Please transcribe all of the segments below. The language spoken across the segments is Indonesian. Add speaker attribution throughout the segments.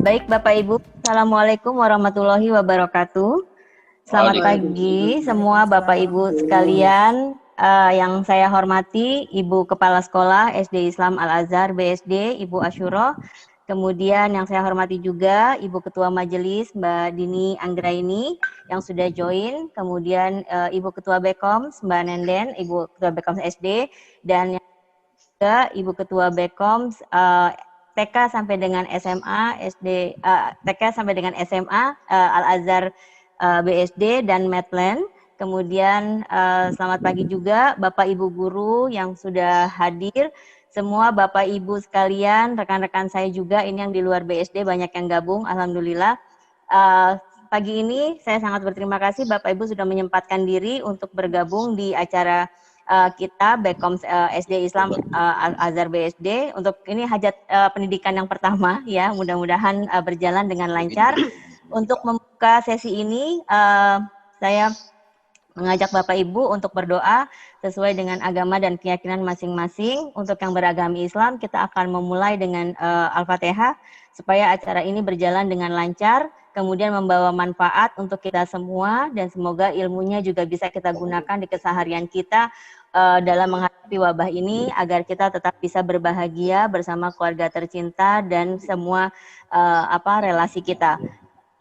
Speaker 1: Baik Bapak Ibu, Assalamualaikum warahmatullahi wabarakatuh. Selamat pagi semua Bapak Ibu sekalian. Yang saya hormati Ibu Kepala Sekolah SD Islam Al-Azhar BSD, Ibu Asyuro. Kemudian yang saya hormati juga Ibu Ketua Majelis Mbak Dini Anggraini yang sudah join. Kemudian Ibu Ketua Bekoms Mbak Nenden, Ibu Ketua Bekoms SD, dan yang juga Ibu Ketua Bekoms TK sampai dengan SMA, TK sampai dengan SMA, Al-Azhar BSD dan Medland. Kemudian selamat pagi juga Bapak Ibu guru yang sudah hadir. Semua Bapak Ibu sekalian, rekan-rekan saya juga ini yang di luar BSD banyak yang gabung, alhamdulillah. Pagi ini saya sangat berterima kasih Bapak Ibu sudah menyempatkan diri untuk bergabung di acara kita Bekoms SD Islam Al-Azhar BSD untuk ini hajat pendidikan yang pertama ya, mudah-mudahan berjalan dengan lancar. Untuk membuka sesi ini saya mengajak Bapak Ibu untuk berdoa sesuai dengan agama dan keyakinan masing-masing. Untuk yang beragama Islam kita akan memulai dengan Al-Fatihah supaya acara ini berjalan dengan lancar, kemudian membawa manfaat untuk kita semua dan semoga ilmunya juga bisa kita gunakan di keseharian kita dalam menghadapi wabah ini agar kita tetap bisa berbahagia bersama keluarga tercinta dan semua relasi kita.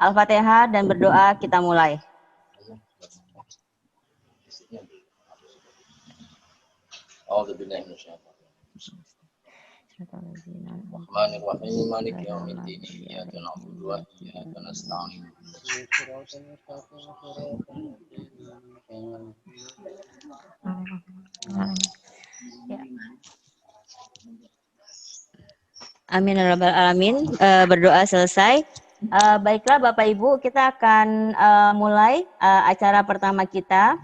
Speaker 1: Al-Fatihah dan berdoa kita mulai.
Speaker 2: Bismillahirrahmanirrahim. Maliki yaumiddin. Iyyaka na'budu wa iyyaka nasta'in.
Speaker 1: Amin ya rabbal alamin. Berdoa selesai. Baiklah Bapak Ibu, kita akan mulai acara pertama kita.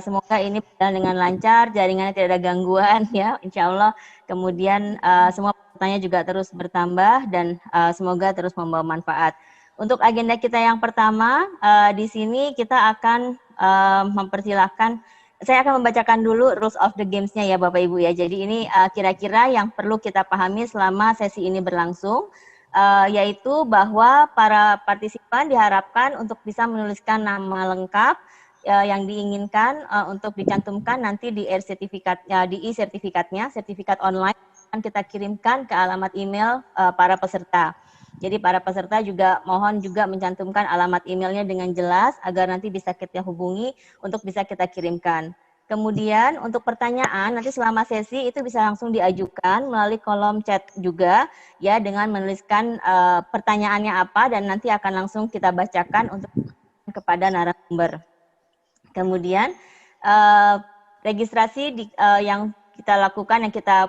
Speaker 1: Semoga ini berjalan dengan lancar, jaringannya tidak ada gangguan ya, insya Allah. Kemudian semua pertanyaan juga terus bertambah dan semoga terus membawa manfaat. Untuk agenda kita yang pertama, di sini kita akan mempersilahkan. Saya akan membacakan dulu rules of the games-nya ya Bapak Ibu ya. Jadi ini kira-kira yang perlu kita pahami selama sesi ini berlangsung, yaitu bahwa para partisipan diharapkan untuk bisa menuliskan nama lengkap yang diinginkan untuk dicantumkan nanti di e-sertifikatnya, sertifikat online akan kita kirimkan ke alamat email para peserta. Jadi para peserta juga mohon juga mencantumkan alamat emailnya dengan jelas agar nanti bisa kita hubungi untuk bisa kita kirimkan. Kemudian untuk pertanyaan nanti selama sesi itu bisa langsung diajukan melalui kolom chat juga ya dengan menuliskan pertanyaannya apa dan nanti akan langsung kita bacakan untuk kepada narasumber. Kemudian registrasi yang kita lakukan, yang kita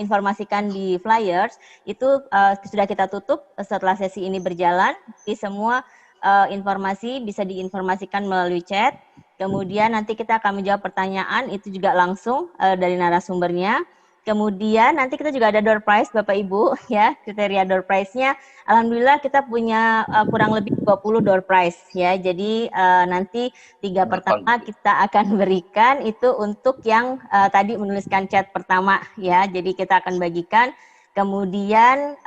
Speaker 1: informasikan di flyers itu sudah kita tutup setelah sesi ini berjalan. Jadi semua informasi bisa diinformasikan melalui chat. Kemudian nanti kita akan menjawab pertanyaan itu juga langsung dari narasumbernya. Kemudian nanti kita juga ada door prize Bapak Ibu ya, kriteria door prize-nya. Alhamdulillah kita punya kurang lebih 20 door prize ya. Jadi nanti 3 pertama kita akan berikan itu untuk yang tadi menuliskan chat pertama ya. Jadi kita akan bagikan. Kemudian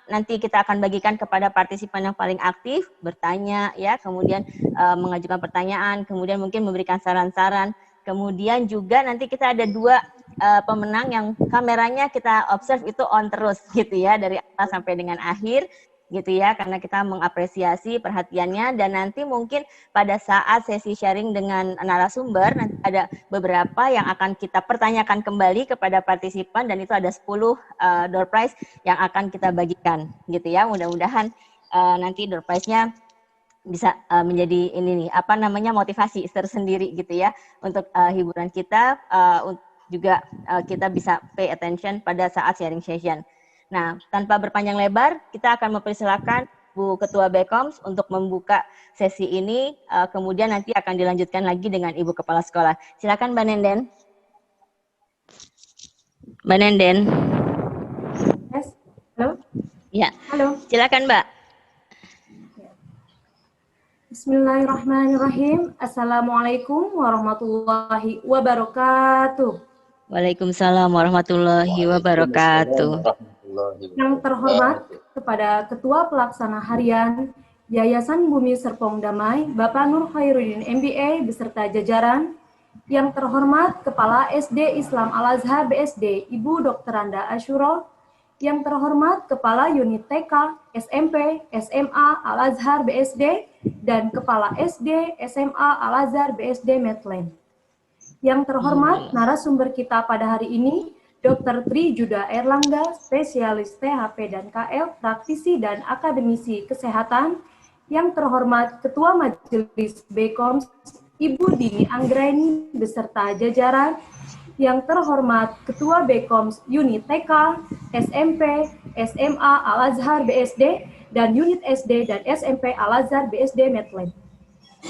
Speaker 1: nanti kita akan bagikan kepada partisipan yang paling aktif bertanya ya, kemudian mengajukan pertanyaan, kemudian mungkin memberikan saran-saran. Kemudian juga nanti kita ada 2 pemenang yang kameranya kita observe itu on terus gitu ya dari awal sampai dengan akhir gitu ya, karena kita mengapresiasi perhatiannya. Dan nanti mungkin pada saat sesi sharing dengan narasumber nanti ada beberapa yang akan kita pertanyakan kembali kepada partisipan dan itu ada 10 door prize yang akan kita bagikan gitu ya. Mudah-mudahan nanti door prize-nya bisa menjadi ini nih motivasi tersendiri gitu ya untuk hiburan kita, juga kita bisa pay attention pada saat sharing session. Nah, tanpa berpanjang lebar, kita akan mempersilakan Bu Ketua Bekoms untuk membuka sesi ini, kemudian nanti akan dilanjutkan lagi dengan Ibu Kepala Sekolah. Silakan Mbak Nenden. Mbak Nenden.
Speaker 3: Yes. Halo.
Speaker 1: Ya,
Speaker 3: Halo.
Speaker 1: silakan Mbak.
Speaker 3: Bismillahirrahmanirrahim. Assalamualaikum warahmatullahi wabarakatuh.
Speaker 1: Waalaikumsalam warahmatullahi wabarakatuh.
Speaker 2: warahmatullahi
Speaker 3: Yang terhormat
Speaker 2: wabarakatuh.
Speaker 3: kepada Ketua Pelaksana Harian Yayasan Bumi Serpong Damai, Bapak Nur Khairuddin MBA beserta jajaran. Yang terhormat Kepala SD Islam Al-Azhar BSD, Ibu Dr. Anda Ashuro. Yang terhormat Kepala Unit TK, SMP, SMA Al-Azhar BSD, dan Kepala SD, SMA Al-Azhar BSD Medland. Yang terhormat narasumber kita pada hari ini, Dr. Tri Juda Erlangga, spesialis THP dan KL, praktisi dan akademisi kesehatan. Yang terhormat Ketua Majelis BKOM, Ibu Dini Anggraini beserta jajaran. Yang terhormat Ketua BKOM Unit TK, SMP, SMA Al-Azhar BSD, dan Unit SD dan SMP Al-Azhar BSD Medland.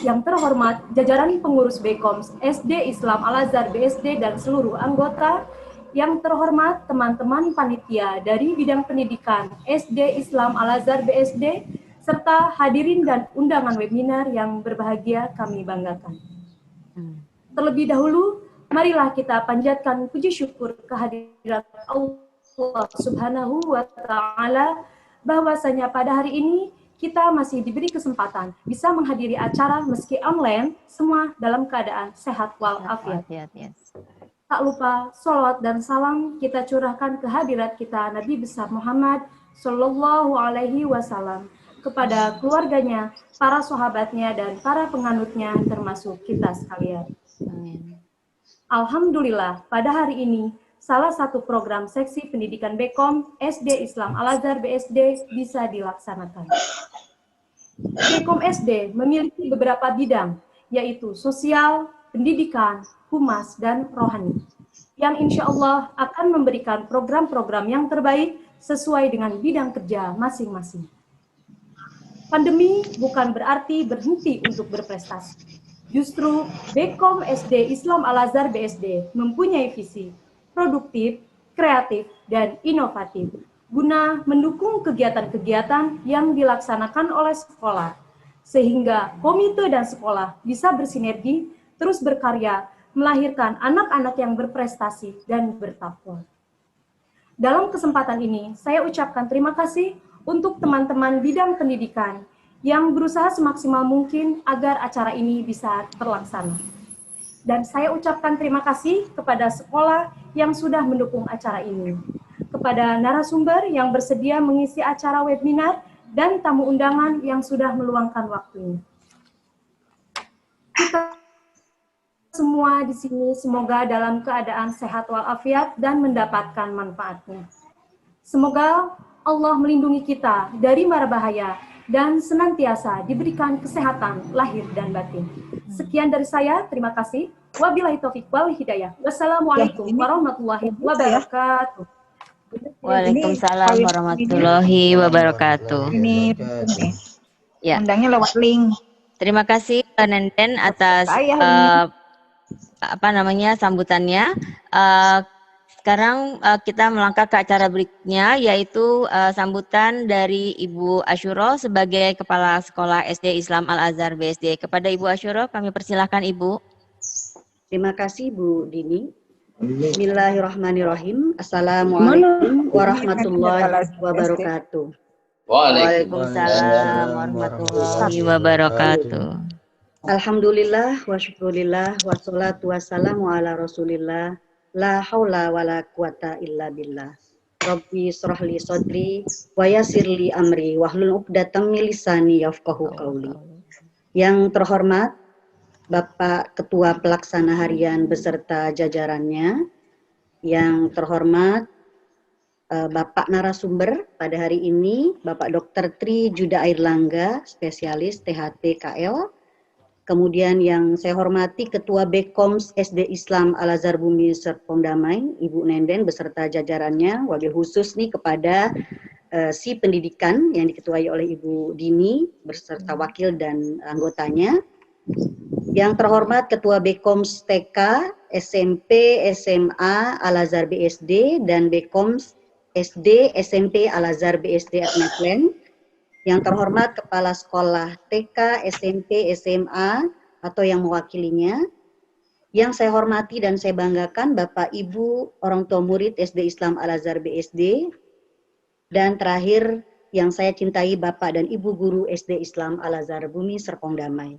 Speaker 3: Yang terhormat jajaran pengurus BKOM SD Islam Al-Azhar BSD dan seluruh anggota. Yang terhormat teman-teman panitia dari bidang pendidikan SD Islam Al-Azhar BSD, serta hadirin dan undangan webinar yang berbahagia kami banggakan. Terlebih dahulu, marilah kita panjatkan puji syukur kehadirat Allah Subhanahu wa Ta'ala, bahwasanya pada hari ini kita masih diberi kesempatan bisa menghadiri acara meski online, semua dalam keadaan sehat walafiat. Tak lupa sholawat dan salam kita curahkan ke hadirat kita Nabi besar Muhammad Sallallahu Alaihi Wasallam, kepada keluarganya, para sahabatnya, dan para penganutnya termasuk kita sekalian.
Speaker 1: Amin.
Speaker 3: Alhamdulillah, pada hari ini, salah satu program seksi pendidikan BKOM SD Islam Al-Azhar BSD bisa dilaksanakan. BKOM SD memiliki beberapa bidang, yaitu sosial, pendidikan, humas, dan rohani, yang insya Allah akan memberikan program-program yang terbaik sesuai dengan bidang kerja masing-masing. Pandemi bukan berarti berhenti untuk berprestasi. Justru BKOM SD Islam Al-Azhar BSD mempunyai visi produktif, kreatif, dan inovatif guna mendukung kegiatan-kegiatan yang dilaksanakan oleh sekolah, sehingga komite dan sekolah bisa bersinergi, terus berkarya, melahirkan anak-anak yang berprestasi dan bertakwa. Dalam kesempatan ini, saya ucapkan terima kasih untuk teman-teman bidang pendidikan yang berusaha semaksimal mungkin agar acara ini bisa terlaksana. Dan saya ucapkan terima kasih kepada sekolah yang sudah mendukung acara ini, kepada narasumber yang bersedia mengisi acara webinar, dan tamu undangan yang sudah meluangkan waktunya. Kita semua di sini semoga dalam keadaan sehat walafiat dan mendapatkan manfaatnya. Semoga Allah melindungi kita dari mara bahaya dan senantiasa diberikan kesehatan lahir dan batin. Sekian dari saya, terima kasih. Wabillahi taufiq wal hidayah. Wassalamualaikum warahmatullahi wabarakatuh.
Speaker 1: Waalaikumsalam warahmatullahi wabarakatuh.
Speaker 4: Ini
Speaker 1: Ya.
Speaker 4: undangnya lewat link.
Speaker 1: Terima kasih Mbak Nenden atas sambutannya. Sekarang kita melangkah ke acara berikutnya, yaitu sambutan dari Ibu Ashuro sebagai Kepala Sekolah SD Islam Al-Azhar BSD. Kepada Ibu Ashuro, kami persilahkan Ibu.
Speaker 5: Terima kasih Bu Dini. Bismillahirrahmanirrahim. Assalamualaikum warahmatullahi wabarakatuh.
Speaker 1: Waalaikumsalam warahmatullahi wabarakatuh.
Speaker 5: Alhamdulillah wa syukurillah wassalatu wassalamu ala rasulillah. La haula wa la quwata illa billah. Rabbi shrahli sadri wa yassirli amri wahlul 'uqdatam min lisani yafqahu qauli. Yang terhormat Bapak Ketua Pelaksana Harian beserta jajarannya, yang terhormat Bapak narasumber pada hari ini, Bapak Dr. Tri Juda Erlangga, spesialis THT KL. Kemudian yang saya hormati Ketua BKOM SD Islam Al-Azhar Bumi Serpong Damai, Ibu Nenden beserta jajarannya, wabil khusus nih kepada si pendidikan yang diketuai oleh Ibu Dini beserta wakil dan anggotanya. Yang terhormat Ketua BKOM TK, SMP, SMA Al-Azhar BSD dan BKOM SD, SMP Al-Azhar BSD Adnaflen, yang terhormat Kepala Sekolah TK, SMP, SMA, atau yang mewakilinya, yang saya hormati dan saya banggakan Bapak Ibu orang tua murid SD Islam Al-Azhar BSD, dan terakhir yang saya cintai Bapak dan Ibu guru SD Islam Al-Azhar Bumi Serpong Damai.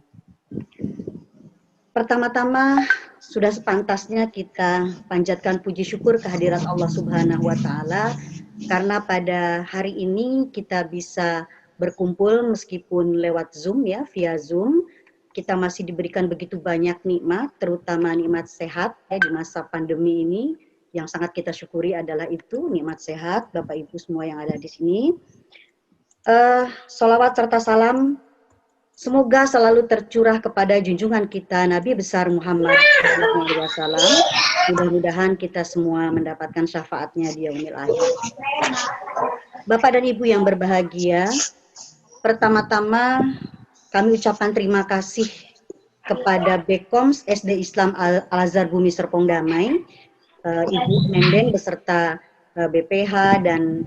Speaker 5: Pertama-tama sudah sepantasnya kita panjatkan puji syukur kehadirat Allah Subhanahu wa taala karena pada hari ini kita bisa berkumpul meskipun lewat Zoom ya, via Zoom. Kita masih diberikan begitu banyak nikmat, terutama nikmat sehat ya di masa pandemi ini. Yang sangat kita syukuri adalah itu, nikmat sehat, Bapak Ibu semua yang ada di sini. Sholawat serta salam semoga selalu tercurah kepada junjungan kita Nabi besar Muhammad SAW. Mudah-mudahan kita semua mendapatkan syafaatnya di yaumil akhir. Bapak dan Ibu yang berbahagia, pertama-tama kami ucapkan terima kasih kepada Bekoms SD Islam Al-Azhar Bumi Serpong Damai, Ibu Nendeng beserta BPH dan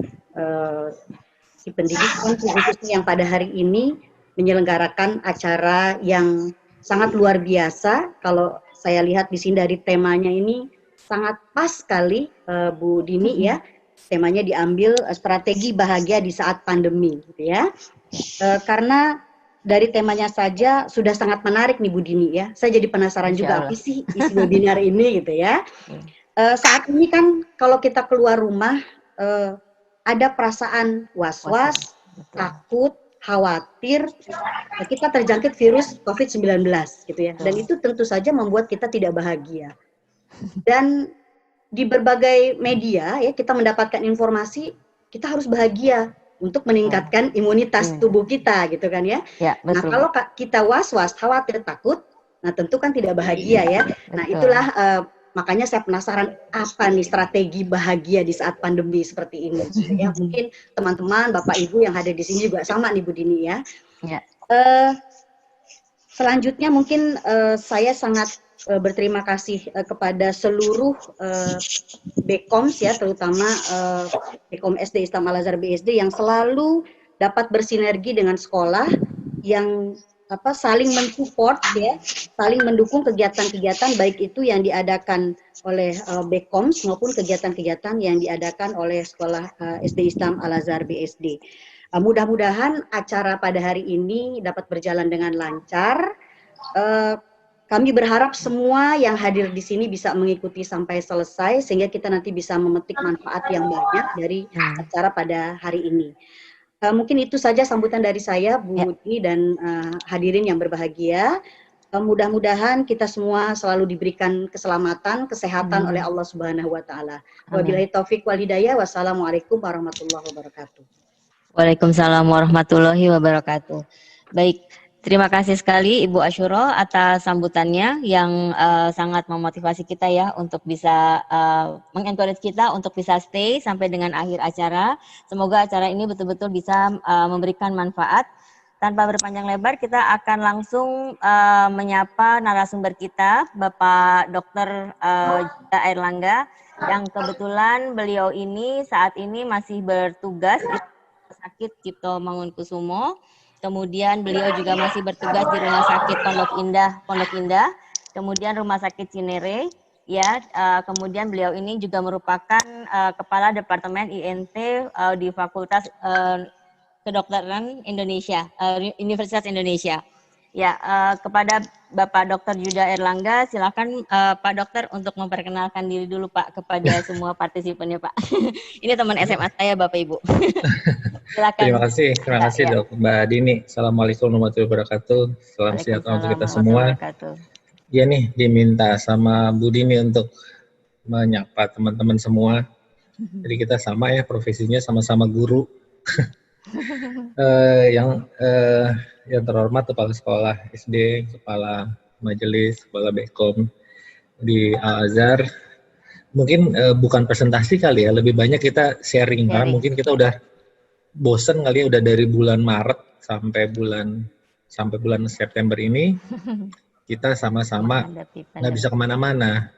Speaker 5: si pendidikan khususnya yang pada hari ini menyelenggarakan acara yang sangat luar biasa. Kalau saya lihat di sini dari temanya ini sangat pas sekali, Bu Dini ya. Temanya diambil strategi bahagia di saat pandemi, gitu ya. Karena dari temanya saja sudah sangat menarik nih Bu Dini ya. Saya jadi penasaran juga apa sih isi webinar ini gitu ya. Saat ini kan kalau kita keluar rumah ada perasaan was-was, takut, khawatir kita terjangkit virus COVID-19 gitu ya. Dan itu tentu saja membuat kita tidak bahagia. Dan di berbagai media ya kita mendapatkan informasi kita harus bahagia untuk meningkatkan imunitas tubuh kita gitu kan ya. Nah kalau kita was-was, khawatir, takut, nah tentu kan tidak bahagia ya. Nah itulah makanya saya penasaran apa nih strategi bahagia di saat pandemi seperti ini. Ya mungkin teman-teman, Bapak Ibu yang hadir di sini juga sama nih Bu Dini ya. Selanjutnya mungkin saya sangat berterima kasih kepada seluruh Bekoms ya, terutama Bekom SD Islam Al-Azhar BSD yang selalu dapat bersinergi dengan sekolah yang saling mensupport ya, saling mendukung kegiatan-kegiatan baik itu yang diadakan oleh Bekoms maupun kegiatan-kegiatan yang diadakan oleh sekolah SD Islam Al-Azhar BSD. Mudah-mudahan acara pada hari ini dapat berjalan dengan lancar. Kami berharap semua yang hadir di sini bisa mengikuti sampai selesai sehingga kita nanti bisa memetik manfaat yang banyak dari acara pada hari ini. Mungkin itu saja sambutan dari saya, Bu Dini dan hadirin yang berbahagia. Mudah-mudahan kita semua selalu diberikan keselamatan, kesehatan oleh Allah Subhanahu wa taala. Wabillahi taufik wal hidayah. Wassalamualaikum warahmatullahi wabarakatuh.
Speaker 1: Waalaikumsalam warahmatullahi wabarakatuh. Baik, terima kasih sekali Ibu Asyuro atas sambutannya yang sangat memotivasi kita ya untuk bisa mengencourage kita untuk bisa stay sampai dengan akhir acara. Semoga acara ini betul-betul bisa memberikan manfaat. Tanpa berpanjang lebar, kita akan langsung menyapa narasumber kita, Bapak Dr. Juda Airlangga, yang kebetulan beliau ini saat ini masih bertugas di Rumah Sakit Cipto Mangunkusumo. Kemudian beliau juga masih bertugas di Rumah Sakit Pondok Indah, kemudian Rumah Sakit Cinere, ya. Kemudian beliau ini juga merupakan Kepala Departemen INT di Fakultas Kedokteran Indonesia, Universitas Indonesia. Ya, kepada Bapak Dr. Juda Airlangga, silakan Pak Dokter untuk memperkenalkan diri dulu Pak kepada semua partisipannya Pak. Ini teman SMA saya Bapak Ibu. Silakan.
Speaker 4: Terima kasih Dok, Mbak Dini. Assalamualaikum warahmatullahi wabarakatuh. Salam sejahtera untuk kita semua. Ya nih, diminta sama Bu Dini untuk menyapa teman-teman semua. Jadi kita sama ya, profesinya sama-sama guru. Yang terhormat Kepala Sekolah SD, Kepala Majelis, Kepala Bekom di Al-Azhar. Mungkin bukan presentasi kali ya, lebih banyak kita sharing. Karena mungkin kita udah bosen kali ya, udah dari bulan Maret sampai bulan September ini kita sama-sama nggak bisa kemana-mana,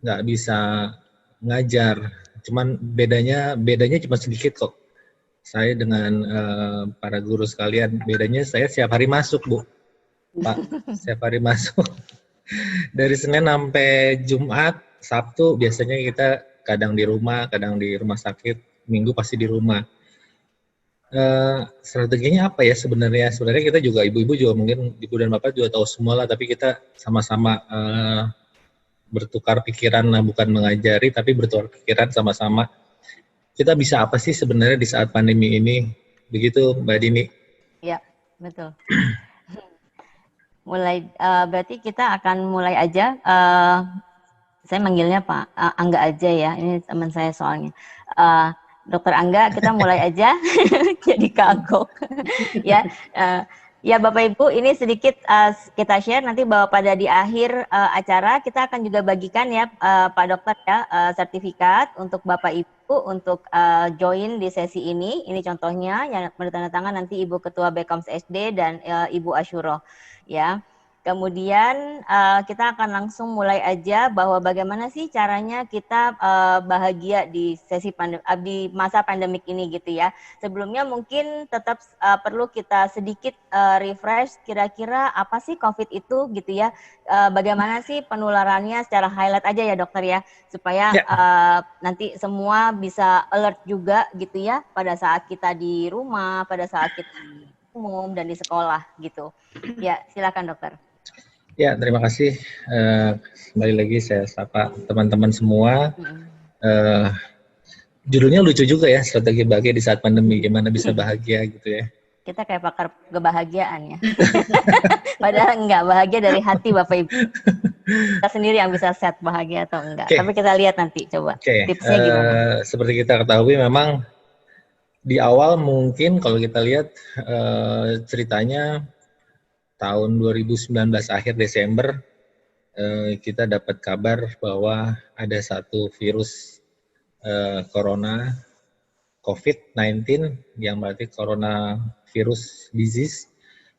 Speaker 4: nggak bisa ngajar, Cuman bedanya cuma sedikit kok. Saya dengan para guru sekalian, bedanya saya setiap hari masuk, Bu. Pak, setiap hari masuk. Dari Senin sampai Jumat, Sabtu biasanya kita kadang di rumah sakit, Minggu pasti di rumah. Strateginya apa ya sebenarnya? Sebenarnya kita juga ibu-ibu juga mungkin ibu dan bapak juga tahu semua lah, tapi kita sama-sama bertukar pikiran, nah bukan mengajari tapi bertukar pikiran sama-sama. Kita bisa apa sih sebenarnya di saat pandemi ini? Begitu Mbak Dini.
Speaker 1: Ya, betul. Berarti kita akan mulai aja. Saya manggilnya Pak Angga aja ya. Ini teman saya soalnya. Dokter Angga, kita mulai aja. Jadi kagok. Ya, ya Bapak Ibu, ini sedikit kita share. Nanti bahwa pada di akhir acara kita akan juga bagikan ya Pak Dokter ya sertifikat untuk Bapak Ibu untuk join di sesi ini. Ini contohnya yang bertanda tangan nanti Ibu Ketua Bekoms SD dan Ibu Asyuro ya. Kemudian kita akan langsung mulai aja bahwa bagaimana sih caranya kita bahagia di di masa pandemik ini gitu ya. Sebelumnya mungkin tetap perlu kita sedikit refresh kira-kira apa sih COVID itu gitu ya. Bagaimana sih penularannya secara highlight aja ya dokter ya supaya nanti semua bisa alert juga gitu ya pada saat kita di rumah, pada saat kita umum dan di sekolah gitu. Ya, silakan dokter.
Speaker 4: Ya, terima kasih. Kembali lagi saya sapa teman-teman semua. Judulnya lucu juga ya, strategi bahagia di saat pandemi. Gimana bisa bahagia gitu ya.
Speaker 1: Kita kayak pakar kebahagiaan ya. Padahal enggak, bahagia dari hati Bapak Ibu. Kita sendiri yang bisa set bahagia atau enggak. Tapi kita lihat nanti coba tipsnya gimana.
Speaker 4: Seperti kita ketahui memang di awal mungkin kalau kita lihat ceritanya tahun 2019 akhir Desember kita dapat kabar bahwa ada satu virus corona COVID-19 yang berarti coronavirus disease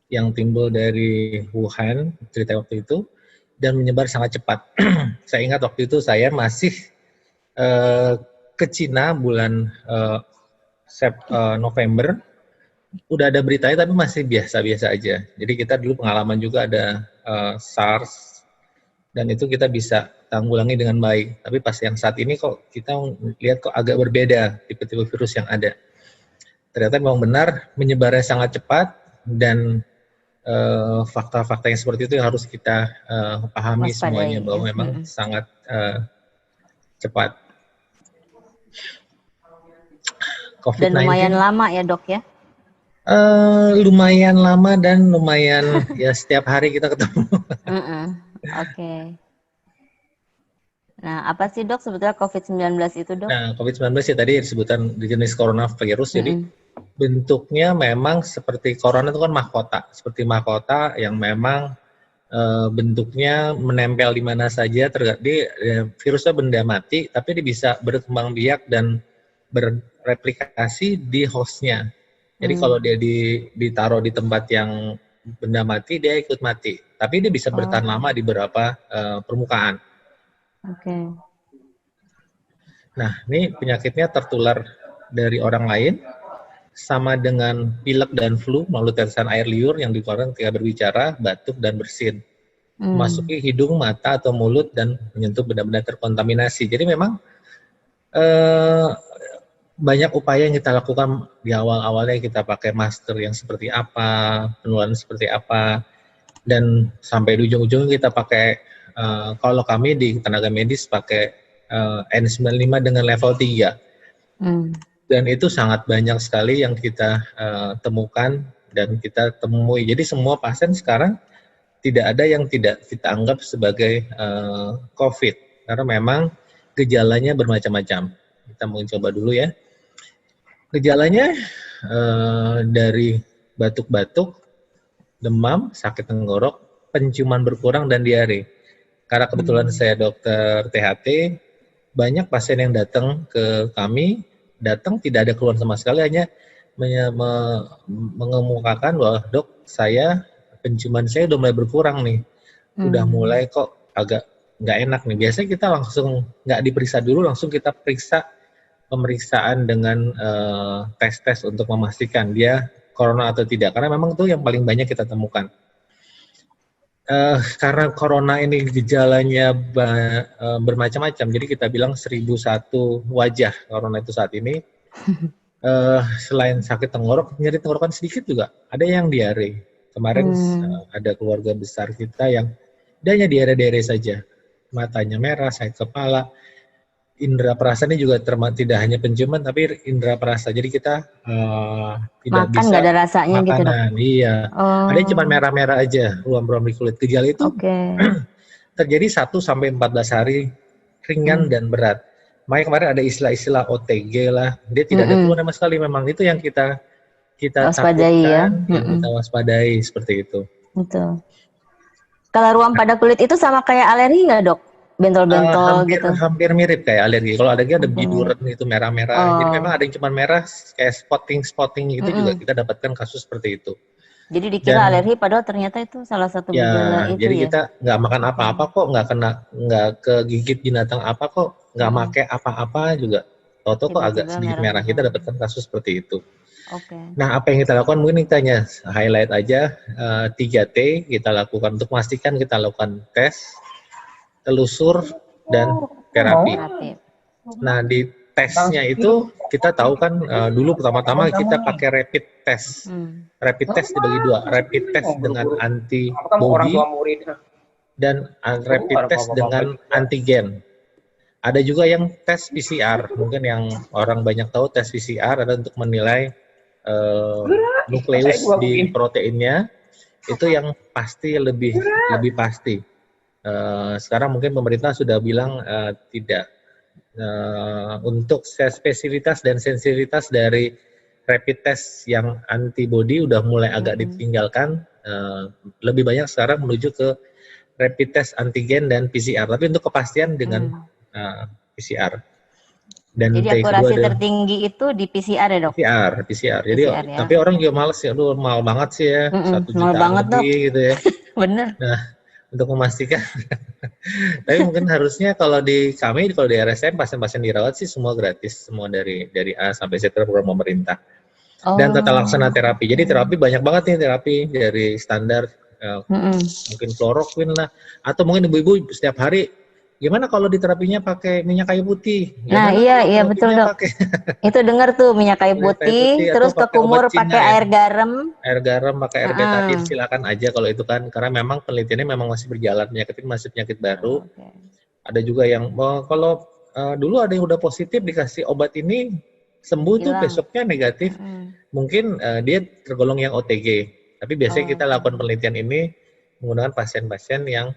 Speaker 4: yang timbul dari Wuhan cerita waktu itu dan menyebar sangat cepat. Saya ingat waktu itu saya masih ke Cina bulan November. Udah ada beritanya tapi masih biasa-biasa aja. Jadi kita dulu pengalaman juga ada SARS dan itu kita bisa tanggulangi dengan baik. Tapi pas yang saat ini kok kita lihat kok agak berbeda tipe-tipe virus yang ada. Ternyata memang benar menyebarnya sangat cepat dan fakta-fakta yang seperti itu yang harus kita pahami semuanya bahwa memang sangat cepat. COVID-19.
Speaker 1: Dan lumayan lama ya dok ya?
Speaker 4: Lumayan lama dan lumayan ya setiap hari kita ketemu.
Speaker 1: Oke. Nah, apa sih dok sebetulnya COVID-19 itu dok?
Speaker 4: Nah, COVID-19 ya tadi disebutkan jenis coronavirus, jadi bentuknya memang seperti corona itu kan mahkota, seperti mahkota yang memang bentuknya menempel di mana saja, virusnya benda mati, tapi dia bisa berkembang biak dan bereplikasi di hostnya. Jadi kalau dia ditaruh di tempat yang benda mati, dia ikut mati. Tapi dia bisa bertahan lama di beberapa permukaan.
Speaker 1: Oke.
Speaker 4: Nah, ini penyakitnya tertular dari orang lain, sama dengan pilek dan flu melalui tetesan air liur yang dikeluarkan ketika berbicara, batuk, dan bersin. Memasuki hidung, mata, atau mulut, dan menyentuh benda-benda terkontaminasi. Jadi memang banyak upaya yang kita lakukan di awal-awalnya, kita pakai masker yang seperti apa, penularan seperti apa, dan sampai di ujung-ujung kita pakai, kalau kami di tenaga medis pakai N95 dengan level 3. Dan itu sangat banyak sekali yang kita temukan dan kita temui. Jadi semua pasien sekarang tidak ada yang tidak kita anggap sebagai COVID, karena memang gejalanya bermacam-macam. Kita mau coba dulu ya. Gejalanya dari batuk-batuk, demam, sakit tenggorok, penciuman berkurang, dan diare. Karena kebetulan saya dokter THT, banyak pasien yang datang ke kami, tidak ada keluhan sama sekali, hanya mengemukakan bahwa dok, penciuman saya udah mulai berkurang nih, udah mulai kok agak nggak enak nih. Biasanya kita langsung nggak diperiksa dulu, langsung kita periksa pemeriksaan dengan tes-tes untuk memastikan dia corona atau tidak. Karena memang itu yang paling banyak kita temukan. Karena corona ini gejalanya bermacam-macam, jadi kita bilang 1001 wajah corona itu saat ini. Selain sakit tenggorok, nyeri tenggorokan sedikit juga. Ada yang diare. Kemarin ada keluarga besar kita yang dia hanya diare-diare saja. Matanya merah, sakit kepala. Indera perasanya juga tidak hanya penciuman tapi indera perasa. Jadi kita tidak
Speaker 1: Makan
Speaker 4: bisa
Speaker 1: nggak ada rasanya gitu, Dok?
Speaker 4: makanan. Iya. Ada yang cuma merah-merah aja, ruam-ruam di kulit. Gejala itu terjadi 1 sampai 14 hari ringan dan berat. Makanya kemarin ada istilah-istilah OTG lah. Dia tidak ada keluhan sama sekali. Memang itu yang kita
Speaker 1: waspadai, ya.
Speaker 4: yang kita waspadai seperti itu.
Speaker 1: Betul. Kalau ruam pada kulit itu sama kayak alergi nggak, Dok? Bentol-bentol gitu.
Speaker 4: Hampir mirip kayak alergi. Kalau alergi ada biduran itu merah-merah. Jadi memang ada yang cuma merah kayak spotting itu juga kita dapatkan kasus seperti itu.
Speaker 1: Jadi dikira alergi padahal ternyata itu salah satu gejala itu
Speaker 4: jadi
Speaker 1: ya.
Speaker 4: kita nggak makan apa-apa kok, nggak kegigit binatang apa kok, nggak pakai apa-apa juga. Toto kok agak sedikit merah. Kita dapatkan kasus seperti itu. Nah, apa yang kita lakukan mungkin kita hanya highlight aja 3T kita lakukan untuk memastikan kita lakukan tes, telusur, dan terapi. Nah, di tesnya itu kita tahu kan dulu pertama-tama kita pakai rapid test. Rapid test dibagi 2, rapid test dengan antibody dan rapid test dengan antigen. Ada juga yang tes PCR. Mungkin yang orang banyak tahu tes PCR adalah untuk menilai nukleus di proteinnya. Itu yang pasti lebih pasti. Sekarang mungkin pemerintah sudah bilang tidak untuk spesifitas dan sensitivitas dari rapid test yang antibody udah mulai agak ditinggalkan, lebih banyak sekarang menuju ke rapid test antigen dan PCR, tapi untuk kepastian dengan PCR. Dan
Speaker 1: jadi akurasi tertinggi itu di PCR ya, Dok?
Speaker 4: PCR. Jadi PCR, ya. Tapi orang juga males ya, aduh mahal banget sih ya, 1 juta
Speaker 1: banget,
Speaker 4: lebih
Speaker 1: Dok.
Speaker 4: gitu ya.
Speaker 1: Bener.
Speaker 4: Nah, untuk memastikan. Tapi mungkin harusnya kalau di RSM pasien-pasien dirawat sih semua gratis, semua dari A sampai Z program pemerintah. Dan tata laksana terapi. Jadi terapi banyak banget nih terapi dari standar mungkin kloroquine lah, atau mungkin ibu-ibu setiap hari gimana kalau di terapinya pakai minyak kayu putih?
Speaker 1: Nah, iya betul, Dok. Itu dengar tuh minyak kayu putih, terus ke kumur pakai air garam.
Speaker 4: Air garam, pakai air betadine, silakan aja kalau itu kan, karena memang penelitiannya memang masih berjalan, penyakit ini masih penyakit baru. Ada juga yang kalau dulu ada yang udah positif dikasih obat ini sembuh tuh besoknya negatif, mungkin dia tergolong yang OTG. Tapi biasanya kita lakukan penelitian ini menggunakan pasien-pasien yang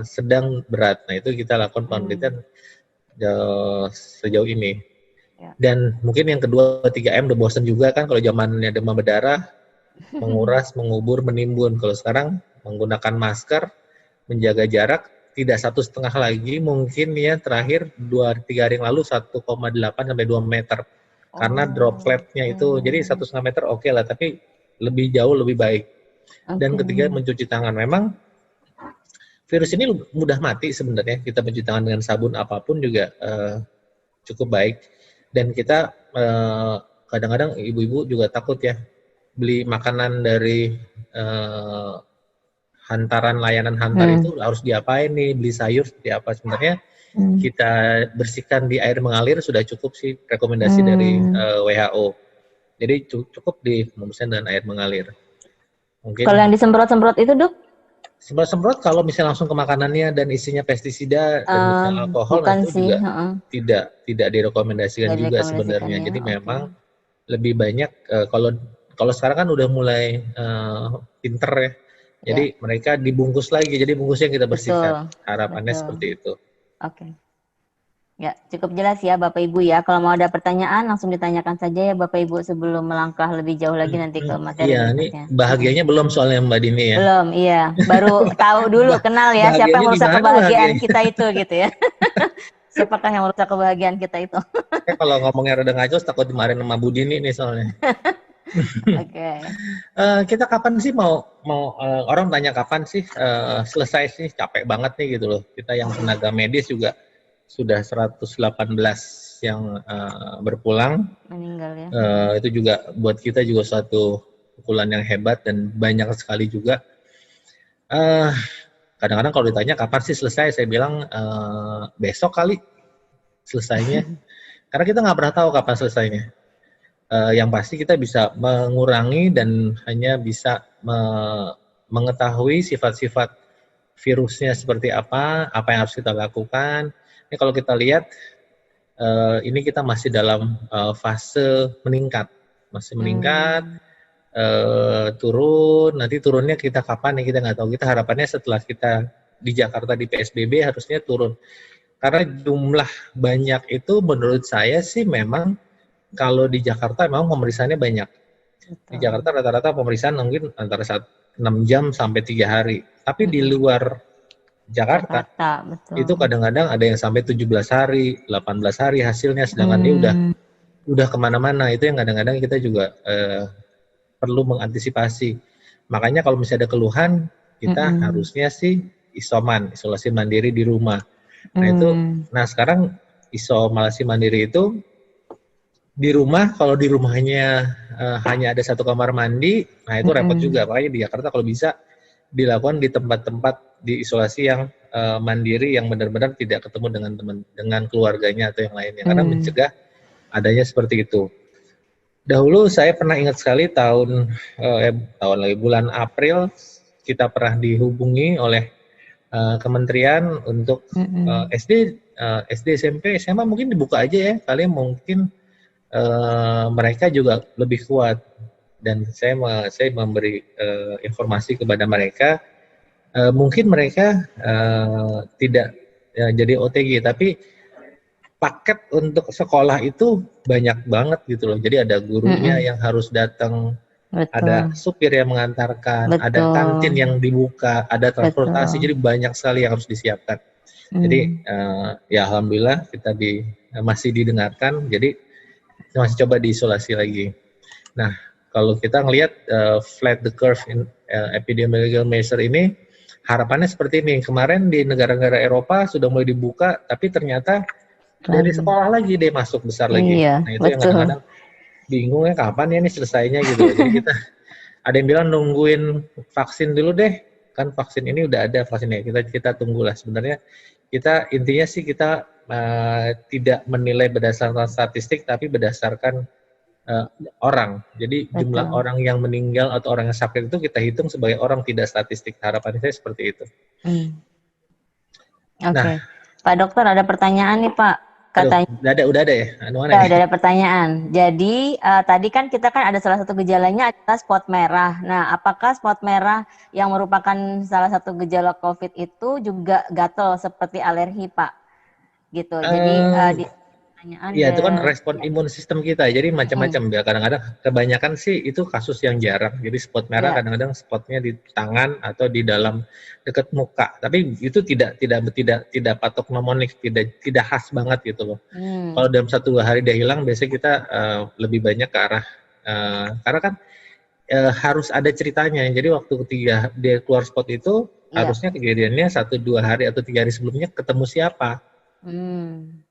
Speaker 4: sedang berat. Nah, itu kita lakukan penelitian sejauh ini. Dan mungkin yang kedua 3M udah bosan juga kan, kalau zamannya demam berdarah, menguras, mengubur, menimbun. Kalau sekarang menggunakan masker, menjaga jarak, tidak 1,5 lagi, mungkin ya terakhir 2-3 hari yang lalu 1,8 sampai 2 meter. Karena dropletnya itu, jadi 1,5 meter oke lah, tapi lebih jauh lebih baik. Dan ketiga mencuci tangan. Memang virus ini mudah mati sebenarnya. Kita mencuci tangan dengan sabun apapun juga cukup baik. Dan kita kadang-kadang ibu-ibu juga takut ya beli makanan dari hantaran layanan hantar itu harus diapain nih, beli sayur seperti apa. Sebenarnya kita bersihkan di air mengalir sudah cukup sih, rekomendasi dari WHO. Jadi cukup membersihkan dengan air mengalir. Mungkin
Speaker 1: kalau yang disemprot-semprot itu, Dok?
Speaker 4: Semprot kalau misalnya langsung ke makanannya dan isinya pestisida dan misalnya alkohol, nah itu juga tidak direkomendasikan juga sebenarnya. Jadi memang lebih banyak kalau sekarang kan udah mulai pinter ya. Jadi mereka dibungkus lagi, jadi bungkusnya kita bersihkan. Harapannya seperti itu.
Speaker 1: Ya, cukup jelas ya Bapak Ibu ya. Kalau mau ada pertanyaan langsung ditanyakan saja ya Bapak Ibu sebelum melangkah lebih jauh lagi nanti ke materi
Speaker 4: berikutnya. Ini bahagianya belum soalnya Mbak Dini ya.
Speaker 1: Belum, iya. Baru tahu dulu, kenal ya siapa yang merusak kebahagiaan kita itu gitu ya. Siapakah yang merusak kebahagiaan kita itu?
Speaker 4: Kalau ngomongnya rada ngaco takut dimarahin sama Bu Dini nih soalnya. Kita kapan sih mau orang tanya kapan sih selesai sih, capek banget nih gitu loh. Kita yang tenaga medis juga sudah 118 yang berpulang.
Speaker 1: Meninggal ya.
Speaker 4: Itu juga buat kita juga suatu pukulan yang hebat dan banyak sekali juga. Kadang-kadang kalau ditanya kapan sih selesai, saya bilang besok kali selesainya. Karena kita nggak pernah tahu kapan selesainya. Yang pasti kita bisa mengurangi dan hanya bisa mengetahui sifat-sifat virusnya seperti apa yang harus kita lakukan. Ini kalau kita lihat, ini kita masih dalam fase meningkat, turun. Nanti turunnya kita kapan ya kita nggak tahu. Kita harapannya setelah kita di Jakarta di PSBB harusnya turun. Karena jumlah banyak itu menurut saya sih memang kalau di Jakarta memang pemeriksaannya banyak. Di Jakarta rata-rata pemeriksaan mungkin antara 6 jam sampai 3 hari. Tapi di luar Jakarta
Speaker 1: betul.
Speaker 4: itu kadang-kadang ada yang sampai 17 hari, 18 hari hasilnya, sedangkan ini udah kemana-mana. Itu yang kadang-kadang kita juga perlu mengantisipasi. Makanya kalau misalnya ada keluhan, kita harusnya sih isolasi mandiri di rumah. Nah sekarang isolasi mandiri itu di rumah, kalau di rumahnya hanya ada satu kamar mandi, nah itu repot juga. Makanya di Jakarta kalau bisa dilakukan di tempat-tempat di isolasi yang mandiri yang benar-benar tidak ketemu dengan keluarganya atau yang lainnya, karena mencegah adanya seperti itu. Dahulu saya pernah ingat sekali bulan April kita pernah dihubungi oleh kementerian untuk SD, SMP, SMA mungkin dibuka aja ya, kalian mungkin mereka juga lebih kuat. Dan saya memberi informasi kepada mereka, mungkin mereka tidak jadi OTG, tapi paket untuk sekolah itu banyak banget gitu loh. Jadi ada gurunya yang harus datang, ada supir yang mengantarkan, ada kantin yang dibuka, ada transportasi. Jadi banyak sekali yang harus disiapkan. Jadi ya alhamdulillah kita masih didengarkan. Jadi masih coba diisolasi lagi. Nah, kalau kita ngelihat flat the curve in epidemiological measure ini, harapannya seperti ini. Kemarin di negara-negara Eropa sudah mulai dibuka, tapi ternyata dari sekolah lagi dia masuk besar lagi.
Speaker 1: Iya,
Speaker 4: Nah itu yang kadang-kadang bingung ya kapan ya ini selesainya gitu. Jadi kita ada yang bilang nungguin vaksin dulu deh. Kan vaksin ini udah ada vaksinnya. Kita tunggulah. Sebenarnya intinya sih kita tidak menilai berdasarkan statistik, tapi berdasarkan orang. Jadi jumlah orang yang meninggal atau orang yang sakit itu kita hitung sebagai orang tidak statistik. Harapan saya seperti itu.
Speaker 1: Nah, Pak Dokter ada pertanyaan nih Pak. Katanya
Speaker 4: udah ada ya?
Speaker 1: Udah ada pertanyaan. Jadi tadi kan kita ada salah satu gejalanya adalah spot merah. Nah, apakah spot merah yang merupakan salah satu gejala COVID itu juga gatal seperti alergi, Pak? Gitu. Jadi pertanyaan.
Speaker 4: Iya, itu kan respon imun sistem kita. Jadi macam-macam ya. Kadang-kadang kebanyakan sih itu kasus yang jarang. Jadi spot merah kadang-kadang spotnya di tangan atau di dalam dekat muka. Tapi itu tidak patognomonik, tidak khas banget gitu loh. Kalau dalam 1-2 hari dia hilang, biasanya kita lebih banyak ke arah karena kan harus ada ceritanya. Jadi waktu ketiga dia keluar spot itu harusnya kejadiannya 1-2 hari atau 3 hari sebelumnya ketemu siapa.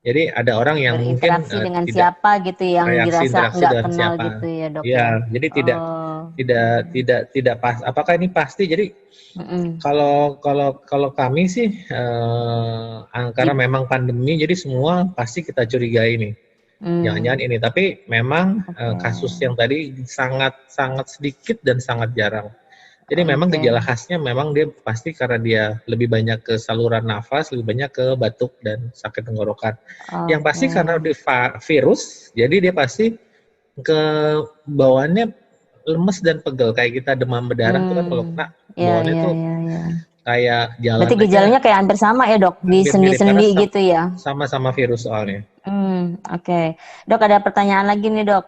Speaker 4: Jadi ada orang yang mungkin
Speaker 1: dengan siapa gitu yang dirasa nggak kenal siapa. Gitu ya Dok.
Speaker 4: Ya, jadi tidak pas. Apakah ini pasti? Jadi kalau kami sih karena memang pandemi, jadi semua pasti kita curigai nih. Jangan-jangan ini. Tapi memang kasus yang tadi sangat sedikit dan sangat jarang. Jadi memang gejala khasnya memang dia pasti karena dia lebih banyak ke saluran nafas, lebih banyak ke batuk dan sakit tenggorokan. Yang pasti karena dia virus, jadi dia pasti ke bawaannya lemes dan pegel. Kayak kita demam berdarah itu kan kalau kena bawaannya tuh kayak jalan.
Speaker 1: Berarti gejalanya kayak hampir sama ya Dok, di sendi-sendi gitu ya?
Speaker 4: Sama-sama virus soalnya.
Speaker 1: Dok ada pertanyaan lagi nih Dok.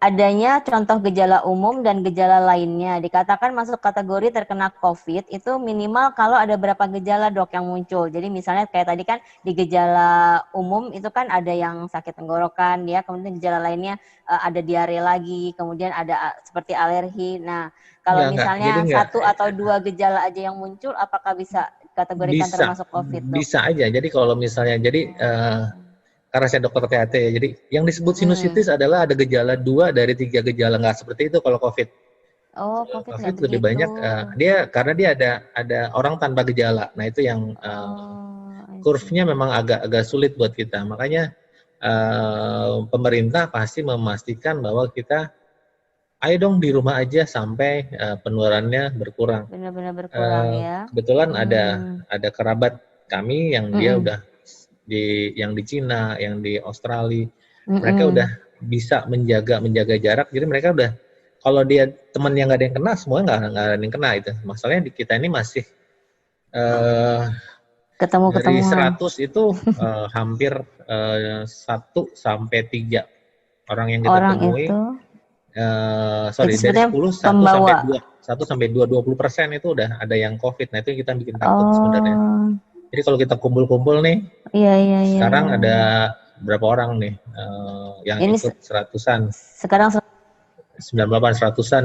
Speaker 1: Adanya contoh gejala umum dan gejala lainnya. Dikatakan masuk kategori terkena COVID itu minimal kalau ada berapa gejala Dok yang muncul. Jadi misalnya kayak tadi kan di gejala umum itu kan ada yang sakit tenggorokan, kemudian gejala lainnya ada diare lagi, kemudian ada seperti alergi. Nah, kalau misalnya 1 atau 2 gejala aja yang muncul, apakah bisa kategorikan termasuk COVID Dok?
Speaker 4: Bisa aja. Jadi kalau misalnya, karena saya dokter THT ya. Jadi yang disebut sinusitis adalah ada gejala 2 dari 3 gejala, nggak seperti itu kalau COVID.
Speaker 1: Oh, COVID nggak
Speaker 4: COVID lebih
Speaker 1: begitu.
Speaker 4: banyak karena dia ada orang tanpa gejala. Nah itu yang
Speaker 1: I see.
Speaker 4: kurvanya memang agak sulit buat kita. Makanya pemerintah pasti memastikan bahwa kita ayo dong di rumah aja sampai penularannya berkurang.
Speaker 1: Benar-benar berkurang ya.
Speaker 4: Kebetulan ada kerabat kami yang dia udah yang di Cina, yang di Australia, mereka udah bisa menjaga jarak. Jadi mereka udah, kalau dia teman yang nggak ada yang kena, semuanya nggak ada yang kena itu. Masalahnya di kita ini masih dari 100 itu hampir 1 sampai 3 orang yang kita temui. Dari 10 1 sampai 2 20% itu udah ada yang COVID. Nah itu yang kita bikin takut sebenarnya. Jadi kalau kita kumpul-kumpul nih, sekarang ada berapa orang nih yang ini ikut 100-an?
Speaker 1: Sekarang
Speaker 4: 98 100-an,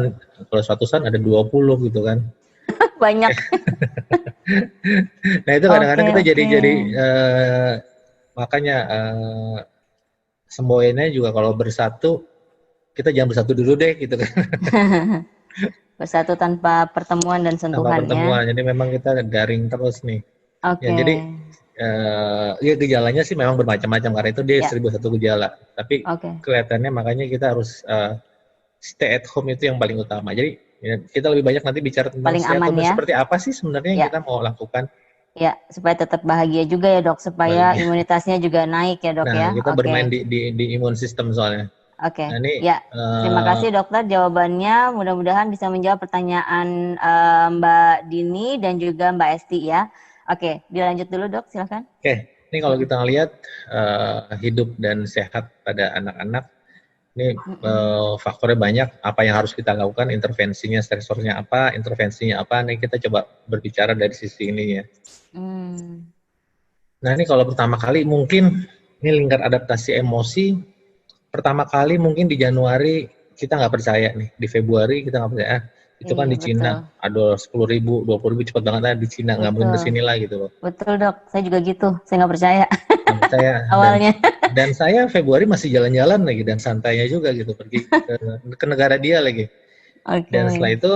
Speaker 4: kalau 100-an ada 20 gitu kan.
Speaker 1: Banyak.
Speaker 4: Nah itu kadang-kadang kita jadi makanya semboyannya juga kalau bersatu, kita jangan bersatu dulu deh gitu kan.
Speaker 1: Bersatu tanpa pertemuan dan sentuhan ya.
Speaker 4: Jadi memang kita daring terus nih.
Speaker 1: Oke.
Speaker 4: Ya, jadi ya gejalanya sih memang bermacam-macam karena itu dia 1001 gejala. Tapi kelihatannya makanya kita harus stay at home itu yang paling utama. Jadi ya, kita lebih banyak nanti bicara tentang
Speaker 1: paling
Speaker 4: stay at home
Speaker 1: aman, ya?
Speaker 4: Seperti apa sih sebenarnya yang kita mau lakukan.
Speaker 1: Ya, supaya tetap bahagia juga ya dok, supaya imunitasnya juga naik ya dok ya.
Speaker 4: Kita bermain di imun sistem soalnya.
Speaker 1: Oke.
Speaker 4: Nah, ini,
Speaker 1: terima kasih dokter jawabannya. Mudah-mudahan bisa menjawab pertanyaan Mbak Dini dan juga Mbak Esti ya. Oke, dilanjut dulu dok, silakan.
Speaker 4: Oke, ini kalau kita lihat hidup dan sehat pada anak-anak, ini faktornya banyak. Apa yang harus kita lakukan, intervensinya, stresornya apa, intervensinya apa. Nih kita coba berbicara dari sisi ini ya. Nah ini kalau pertama kali mungkin ini lingkar adaptasi emosi. Pertama kali mungkin di Januari kita nggak percaya nih, di Februari kita nggak percaya. Itu kan di Cina, ada 10.000, 20.000 cepat banget di Cina, nggak mungkin kesini lah gitu loh.
Speaker 1: Betul dok, saya juga gitu, saya nggak percaya.
Speaker 4: Nggak percaya.
Speaker 1: Awalnya.
Speaker 4: Dan saya Februari masih jalan-jalan lagi dan santainya juga gitu, pergi ke negara dia lagi. Dan setelah itu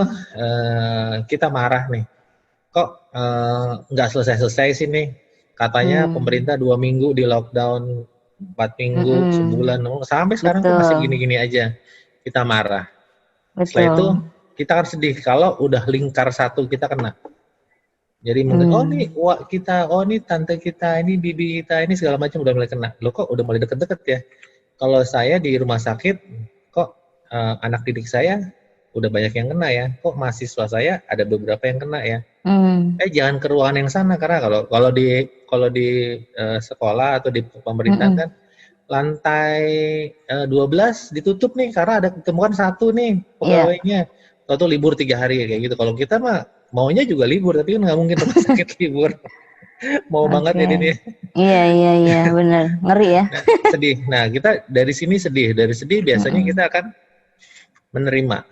Speaker 4: kita marah nih, kok nggak selesai-selesai sih nih. Katanya pemerintah 2 minggu di lockdown, 4 minggu, sebulan, sampai sekarang tuh masih gini-gini aja. Kita marah. Setelah itu kita kan sedih kalau udah lingkar satu kita kena. Jadi mungkin ini tante kita, ini bibi kita, ini segala macam udah mulai kena. Loh kok udah mulai deket-deket ya? Kalau saya di rumah sakit, kok anak didik saya udah banyak yang kena ya? Kok mahasiswa saya ada beberapa yang kena ya? Jangan ke ruangan yang sana, karena kalau di sekolah atau di pemerintahan kan lantai 12 ditutup nih karena ada ketemuan satu nih pegawainya. Atau libur 3 hari kayak gitu. Kalau kita mah maunya juga libur, tapi kan nggak mungkin rumah sakit libur. Mau banget ya ini.
Speaker 1: Iya benar, ngeri ya.
Speaker 4: Sedih. Nah kita dari sini sedih. Dari sedih biasanya kita akan menerima.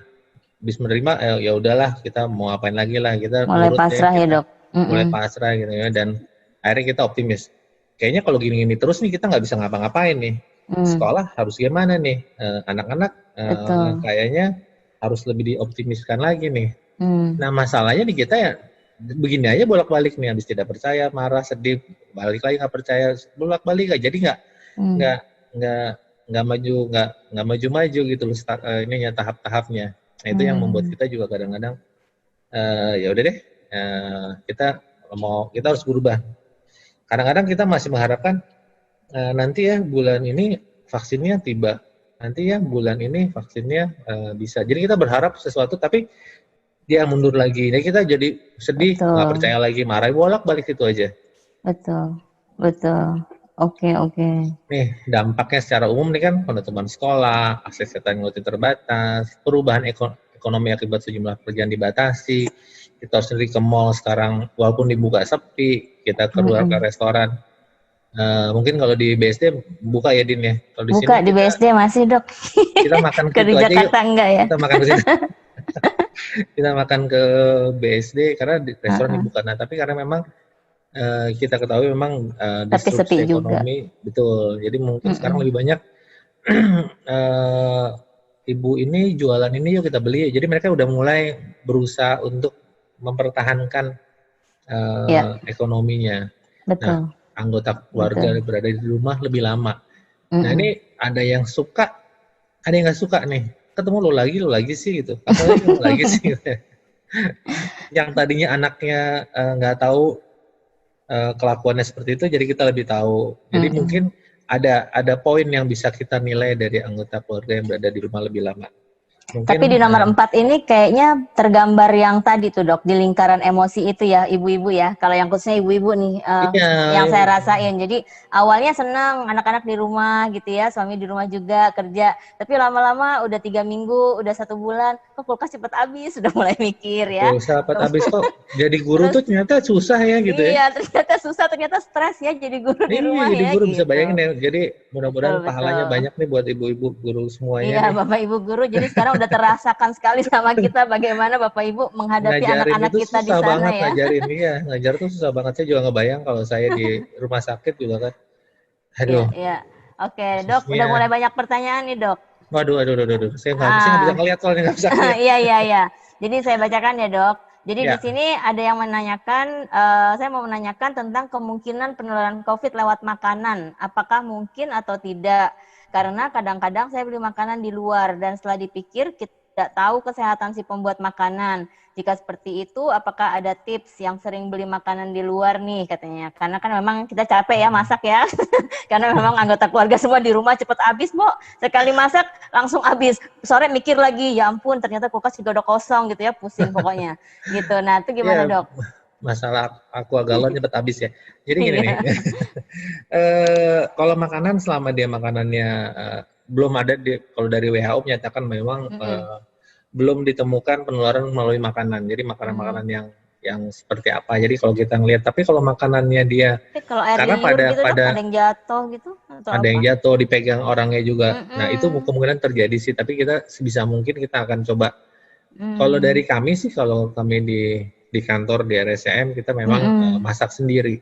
Speaker 4: Habis menerima ya udahlah, kita mau ngapain lagi lah, kita
Speaker 1: mulai pasrah ya dok.
Speaker 4: Mulai pasrah gitu ya, dan akhirnya kita optimis. Kayaknya kalau gini-gini terus nih kita nggak bisa ngapa-ngapain nih. Sekolah harus gimana nih? Anak-anak kayaknya harus lebih dioptimiskan lagi nih. Nah masalahnya di kita ya begini aja bolak-balik nih, habis tidak percaya, marah, sedih, balik lagi nggak percaya, bolak-balik aja. Jadi nggak maju gitu loh ininya, tahap-tahapnya. Nah itu yang membuat kita juga kadang-kadang ya udah deh, kita harus berubah. Kadang-kadang kita masih mengharapkan nanti ya bulan ini vaksinnya tiba. Nanti ya bulan ini vaksinnya bisa. Jadi kita berharap sesuatu tapi dia mundur lagi. Jadi kita jadi sedih, nggak percaya lagi, marah, bolak-balik itu aja.
Speaker 1: Betul. Oke.
Speaker 4: Nih dampaknya secara umum nih kan, penutupan sekolah, akses kesehatan multi terbatas, perubahan ekonomi akibat sejumlah pekerjaan dibatasi. Kita harus sendiri ke mall sekarang, walaupun dibuka sepi, kita keluar ke restoran. Mungkin kalau di BSD buka ya Din ya. Kalau di
Speaker 1: buka
Speaker 4: sini
Speaker 1: di BSD masih dok.
Speaker 4: Kita makan ke
Speaker 1: di Jakarta aja enggak ya?
Speaker 4: Kita makan ke sini. Kita makan ke BSD karena di restoran dibuka. Nah tapi karena memang kita ketahui memang
Speaker 1: Tapi
Speaker 4: disrupsi
Speaker 1: sepi juga.
Speaker 4: ekonomi, betul. Jadi mungkin sekarang lebih banyak ibu ini jualan ini yuk kita beli. Jadi mereka udah mulai berusaha untuk mempertahankan
Speaker 1: Ya,
Speaker 4: ekonominya. Nah,
Speaker 1: betul.
Speaker 4: anggota keluarga
Speaker 1: Betul.
Speaker 4: berada di rumah lebih lama. Nah, ini ada yang suka, ada yang nggak suka nih. Ketemu lo lagi sih gitu. Apalagi lo lagi sih. Yang tadinya anaknya nggak tahu kelakuannya seperti itu, jadi kita lebih tahu. Jadi mungkin ada poin yang bisa kita nilai dari anggota keluarga yang berada di rumah lebih lama. Mungkin,
Speaker 1: Tapi di nomor 4 ini kayaknya tergambar yang tadi tuh dok, di lingkaran emosi itu ya ibu-ibu ya. Kalau yang khususnya ibu-ibu nih, yang saya rasain. Jadi awalnya senang anak-anak di rumah gitu ya, suami di rumah juga kerja. Tapi lama-lama udah 3 minggu, udah 1 bulan, kok kulkas cepet habis, sudah mulai mikir ya.
Speaker 4: Sahabat habis kok jadi guru tuh ternyata susah ya gitu ya.
Speaker 1: Iya, ternyata susah, ternyata stres ya jadi guru di rumah
Speaker 4: jadi
Speaker 1: ya.
Speaker 4: guru
Speaker 1: Gitu.
Speaker 4: bisa bayangin ya. Jadi mudah-mudahan
Speaker 1: Betul,
Speaker 4: pahalanya
Speaker 1: betul.
Speaker 4: banyak nih buat ibu-ibu guru semuanya.
Speaker 1: Iya,
Speaker 4: nih.
Speaker 1: Bapak Ibu guru. Jadi sekarang udah terasakan sekali sama kita bagaimana Bapak Ibu menghadapi
Speaker 4: Ngajarin
Speaker 1: anak-anak
Speaker 4: itu
Speaker 1: kita di
Speaker 4: susah
Speaker 1: sana
Speaker 4: banget
Speaker 1: ya.
Speaker 4: ngajarin, iya. Ngajar tuh susah banget. Saya juga ngebayang kalau saya di rumah sakit juga kan. Aduh.
Speaker 1: Iya. Oke, Dok, udah mulai banyak pertanyaan nih, Dok.
Speaker 4: Waduh. Saya nggak bisa ngeliat soalnya nggak bisa ngeliat.
Speaker 1: Iya. Jadi saya bacakan ya, Dok. Jadi
Speaker 4: Ya.
Speaker 1: di sini ada yang menanyakan, saya mau menanyakan tentang kemungkinan penularan COVID lewat makanan. Apakah mungkin atau tidak? Karena kadang-kadang saya beli makanan di luar dan setelah dipikir kita tidak tahu kesehatan si pembuat makanan. Jika seperti itu, apakah ada tips yang sering beli makanan di luar nih katanya? Karena kan memang kita capek ya masak ya. Karena memang anggota keluarga semua di rumah cepet habis, Bu. Sekali masak langsung habis. Sore mikir lagi, ya ampun ternyata kulkas juga udah kosong gitu ya, pusing pokoknya. Gitu. Nah, itu gimana, Dok?
Speaker 4: Masalah aqua galon cepet habis ya. Jadi gini nih. Kalau makanan selama dia makanannya belum ada kalau dari WHO menyatakan memang belum ditemukan penularan melalui makanan. Jadi makanan-makanan yang seperti apa. Jadi kalau kita ngelihat, tapi kalau makanannya dia
Speaker 1: kalau air
Speaker 4: karena
Speaker 1: liur gitu, Dok, ada yang jatuh gitu atau
Speaker 4: ada
Speaker 1: apa?
Speaker 4: yang jatuh dipegang orangnya juga. Nah, itu kemungkinan terjadi sih, tapi kita sebisa mungkin kita akan coba. Kalau dari kami sih, kalau kami di kantor di RSCM kita memang masak sendiri.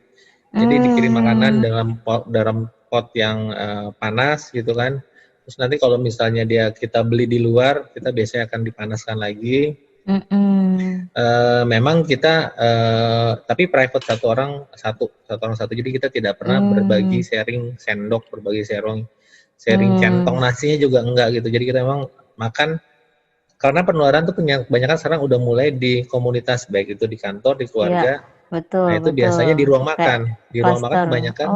Speaker 4: Jadi dikirim makanan dalam pot yang panas gitu kan. Terus nanti kalau misalnya kita beli di luar, kita biasanya akan dipanaskan lagi. Memang kita tapi private satu orang satu. Jadi kita tidak pernah berbagi sharing sendok, berbagi sharing centong nasinya juga enggak gitu. Jadi kita memang makan. Karena penularan tuh kebanyakan sekarang udah mulai di komunitas, baik itu di kantor, di keluarga.
Speaker 1: Iya, betul.
Speaker 4: Nah itu biasanya di ruang makan. Di ruang makan kebanyakan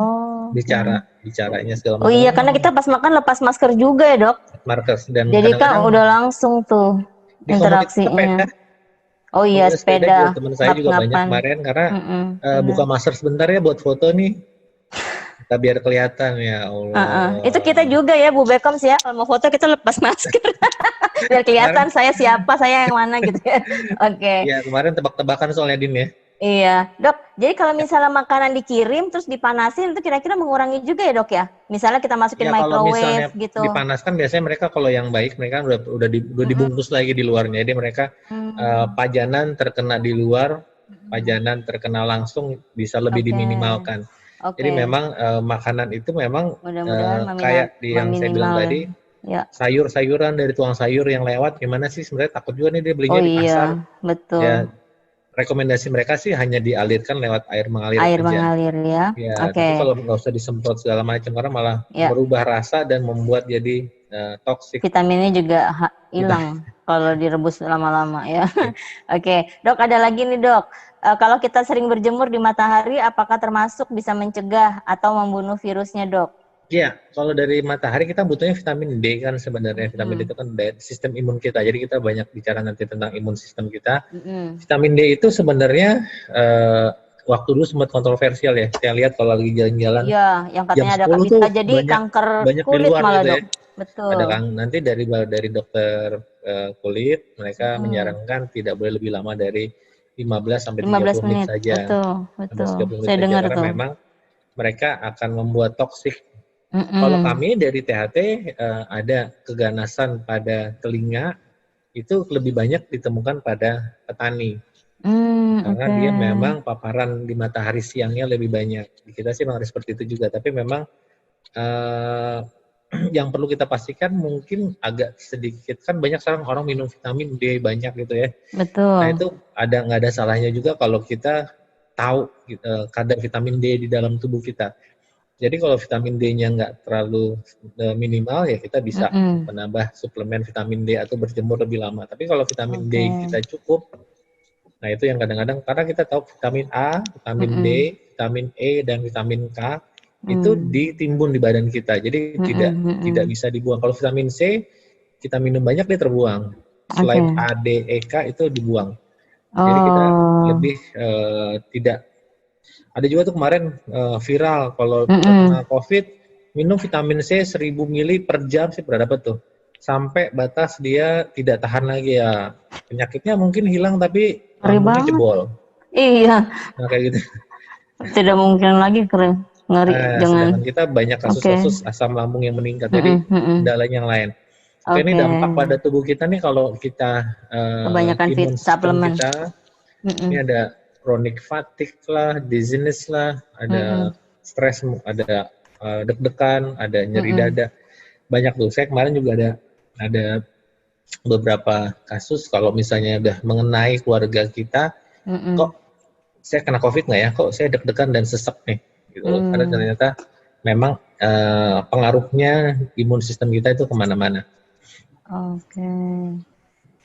Speaker 4: bicaranya segala macam.
Speaker 1: Oh iya, karena kita pas makan lepas masker juga ya, Dok.
Speaker 4: Markers dan
Speaker 1: jadi kan udah langsung tuh interaksinya. Oh iya, sepeda.
Speaker 4: Teman saya juga banyak kemarin karena buka masker sebentar ya buat foto nih. Kita biar kelihatan ya Allah.
Speaker 1: Itu kita juga ya Bu Bekom sih ya, kalau mau foto kita lepas masker. Biar kelihatan saya siapa, saya yang mana gitu ya. Oke.
Speaker 4: Iya, kemarin tebak-tebakan soalnya Din ya.
Speaker 1: Iya, Dok. Jadi kalau misalnya makanan dikirim terus dipanasin itu kira-kira mengurangi juga ya, Dok ya? Misalnya kita masukin microwave gitu.
Speaker 4: Dipanaskan biasanya mereka kalau yang baik mereka udah dibungkus lagi di luarnya. Jadi mereka pajanan terkena di luar, pajanan terkena langsung bisa lebih diminimalkan. Jadi memang makanan itu memang kayak yang saya bilang tadi, sayur-sayuran dari tukang sayur yang lewat gimana sih sebenarnya takut juga nih dia belinya di pasar.
Speaker 1: Betul.
Speaker 4: Ya, rekomendasi mereka sih hanya dialirkan lewat air mengalir aja.
Speaker 1: Mengalir ya.
Speaker 4: Tapi kalau nggak usah disemprot segala macam karena malah merubah rasa dan membuat jadi toksik.
Speaker 1: Vitaminnya juga hilang kalau direbus lama-lama ya. Oke, Dok, ada lagi nih, Dok. Kalau kita sering berjemur di matahari, apakah termasuk bisa mencegah atau membunuh virusnya, Dok?
Speaker 4: Iya, kalau dari matahari kita butuhnya vitamin D kan sebenarnya. Vitamin D itu kan sistem imun kita. Jadi kita banyak bicara nanti tentang imun sistem kita. Vitamin D itu sebenarnya waktu dulu sempat kontroversial ya. Saya lihat kalau lagi jalan-jalan.
Speaker 1: Iya, yang katanya ada bisa jadi kanker kulit malah, Dok. Betul.
Speaker 4: Ada nanti dari dokter kulit mereka menyarankan tidak boleh lebih lama dari 15 sampai 30 menit saja.
Speaker 1: Betul. Saya dengar
Speaker 4: karena memang mereka akan membuat toksik. Kalau kami dari THT ada keganasan pada telinga itu lebih banyak ditemukan pada petani. Karena
Speaker 1: Oke.
Speaker 4: dia memang paparan di matahari siangnya lebih banyak. Di kita sih memang harus seperti itu juga, tapi memang eh, yang perlu kita pastikan mungkin agak sedikit, kan banyak sekarang orang minum vitamin D banyak gitu ya. Nah
Speaker 1: Betul.
Speaker 4: itu nggak ada salahnya juga kalau kita tahu kadar vitamin D di dalam tubuh kita. Jadi kalau vitamin D-nya nggak terlalu minimal ya kita bisa
Speaker 1: Mm-mm.
Speaker 4: menambah suplemen vitamin D atau berjemur lebih lama. Tapi kalau vitamin
Speaker 1: Oke.
Speaker 4: D kita cukup, nah itu yang kadang-kadang karena kita tahu vitamin A, vitamin D,
Speaker 1: Mm-mm.
Speaker 4: vitamin E dan vitamin K itu
Speaker 1: Mm.
Speaker 4: ditimbun di badan kita. Jadi
Speaker 1: Mm-mm.
Speaker 4: tidak
Speaker 1: Mm-mm.
Speaker 4: bisa dibuang. Kalau vitamin C kita minum banyak dia terbuang. Selain
Speaker 1: Oke.
Speaker 4: A, D, E, K itu dibuang. Jadi kita
Speaker 1: Oh.
Speaker 4: lebih tidak. Ada juga tuh kemarin viral kalau
Speaker 1: Mm-mm.
Speaker 4: terkena COVID minum vitamin C 1000 mili per jam sih berapa tuh? Sampai batas dia tidak tahan lagi ya. Penyakitnya mungkin hilang tapi
Speaker 1: Ngeri
Speaker 4: lambungnya
Speaker 1: banget.
Speaker 4: jebol.
Speaker 1: Iya,
Speaker 4: Nah kayak gitu.
Speaker 1: tidak mungkin lagi keren. Ngeri,
Speaker 4: Sedangkan
Speaker 1: jangan.
Speaker 4: kita banyak
Speaker 1: Oke.
Speaker 4: kasus-kasus asam lambung yang meningkat. Jadi
Speaker 1: Mm-mm. Mm-mm.
Speaker 4: kendalanya yang lain. Oke, ini
Speaker 1: Oke.
Speaker 4: dampak pada tubuh kita nih kalau kita
Speaker 1: Kebanyakan
Speaker 4: imun sistem
Speaker 1: suplemen.
Speaker 4: kita
Speaker 1: Mm-mm.
Speaker 4: ini ada chronic fatigue lah, dizziness lah, ada
Speaker 1: Mm-mm.
Speaker 4: stres, ada deg-degan, ada nyeri
Speaker 1: Mm-mm.
Speaker 4: dada. Banyak tuh. Saya kemarin juga ada beberapa kasus kalau misalnya udah mengenai keluarga kita,
Speaker 1: Mm-mm.
Speaker 4: kok saya kena COVID nggak ya? Kok saya deg-degan dan sesek nih? Gitu loh. Karena ternyata memang pengaruhnya imun sistem kita itu kemana-mana.
Speaker 1: Oke.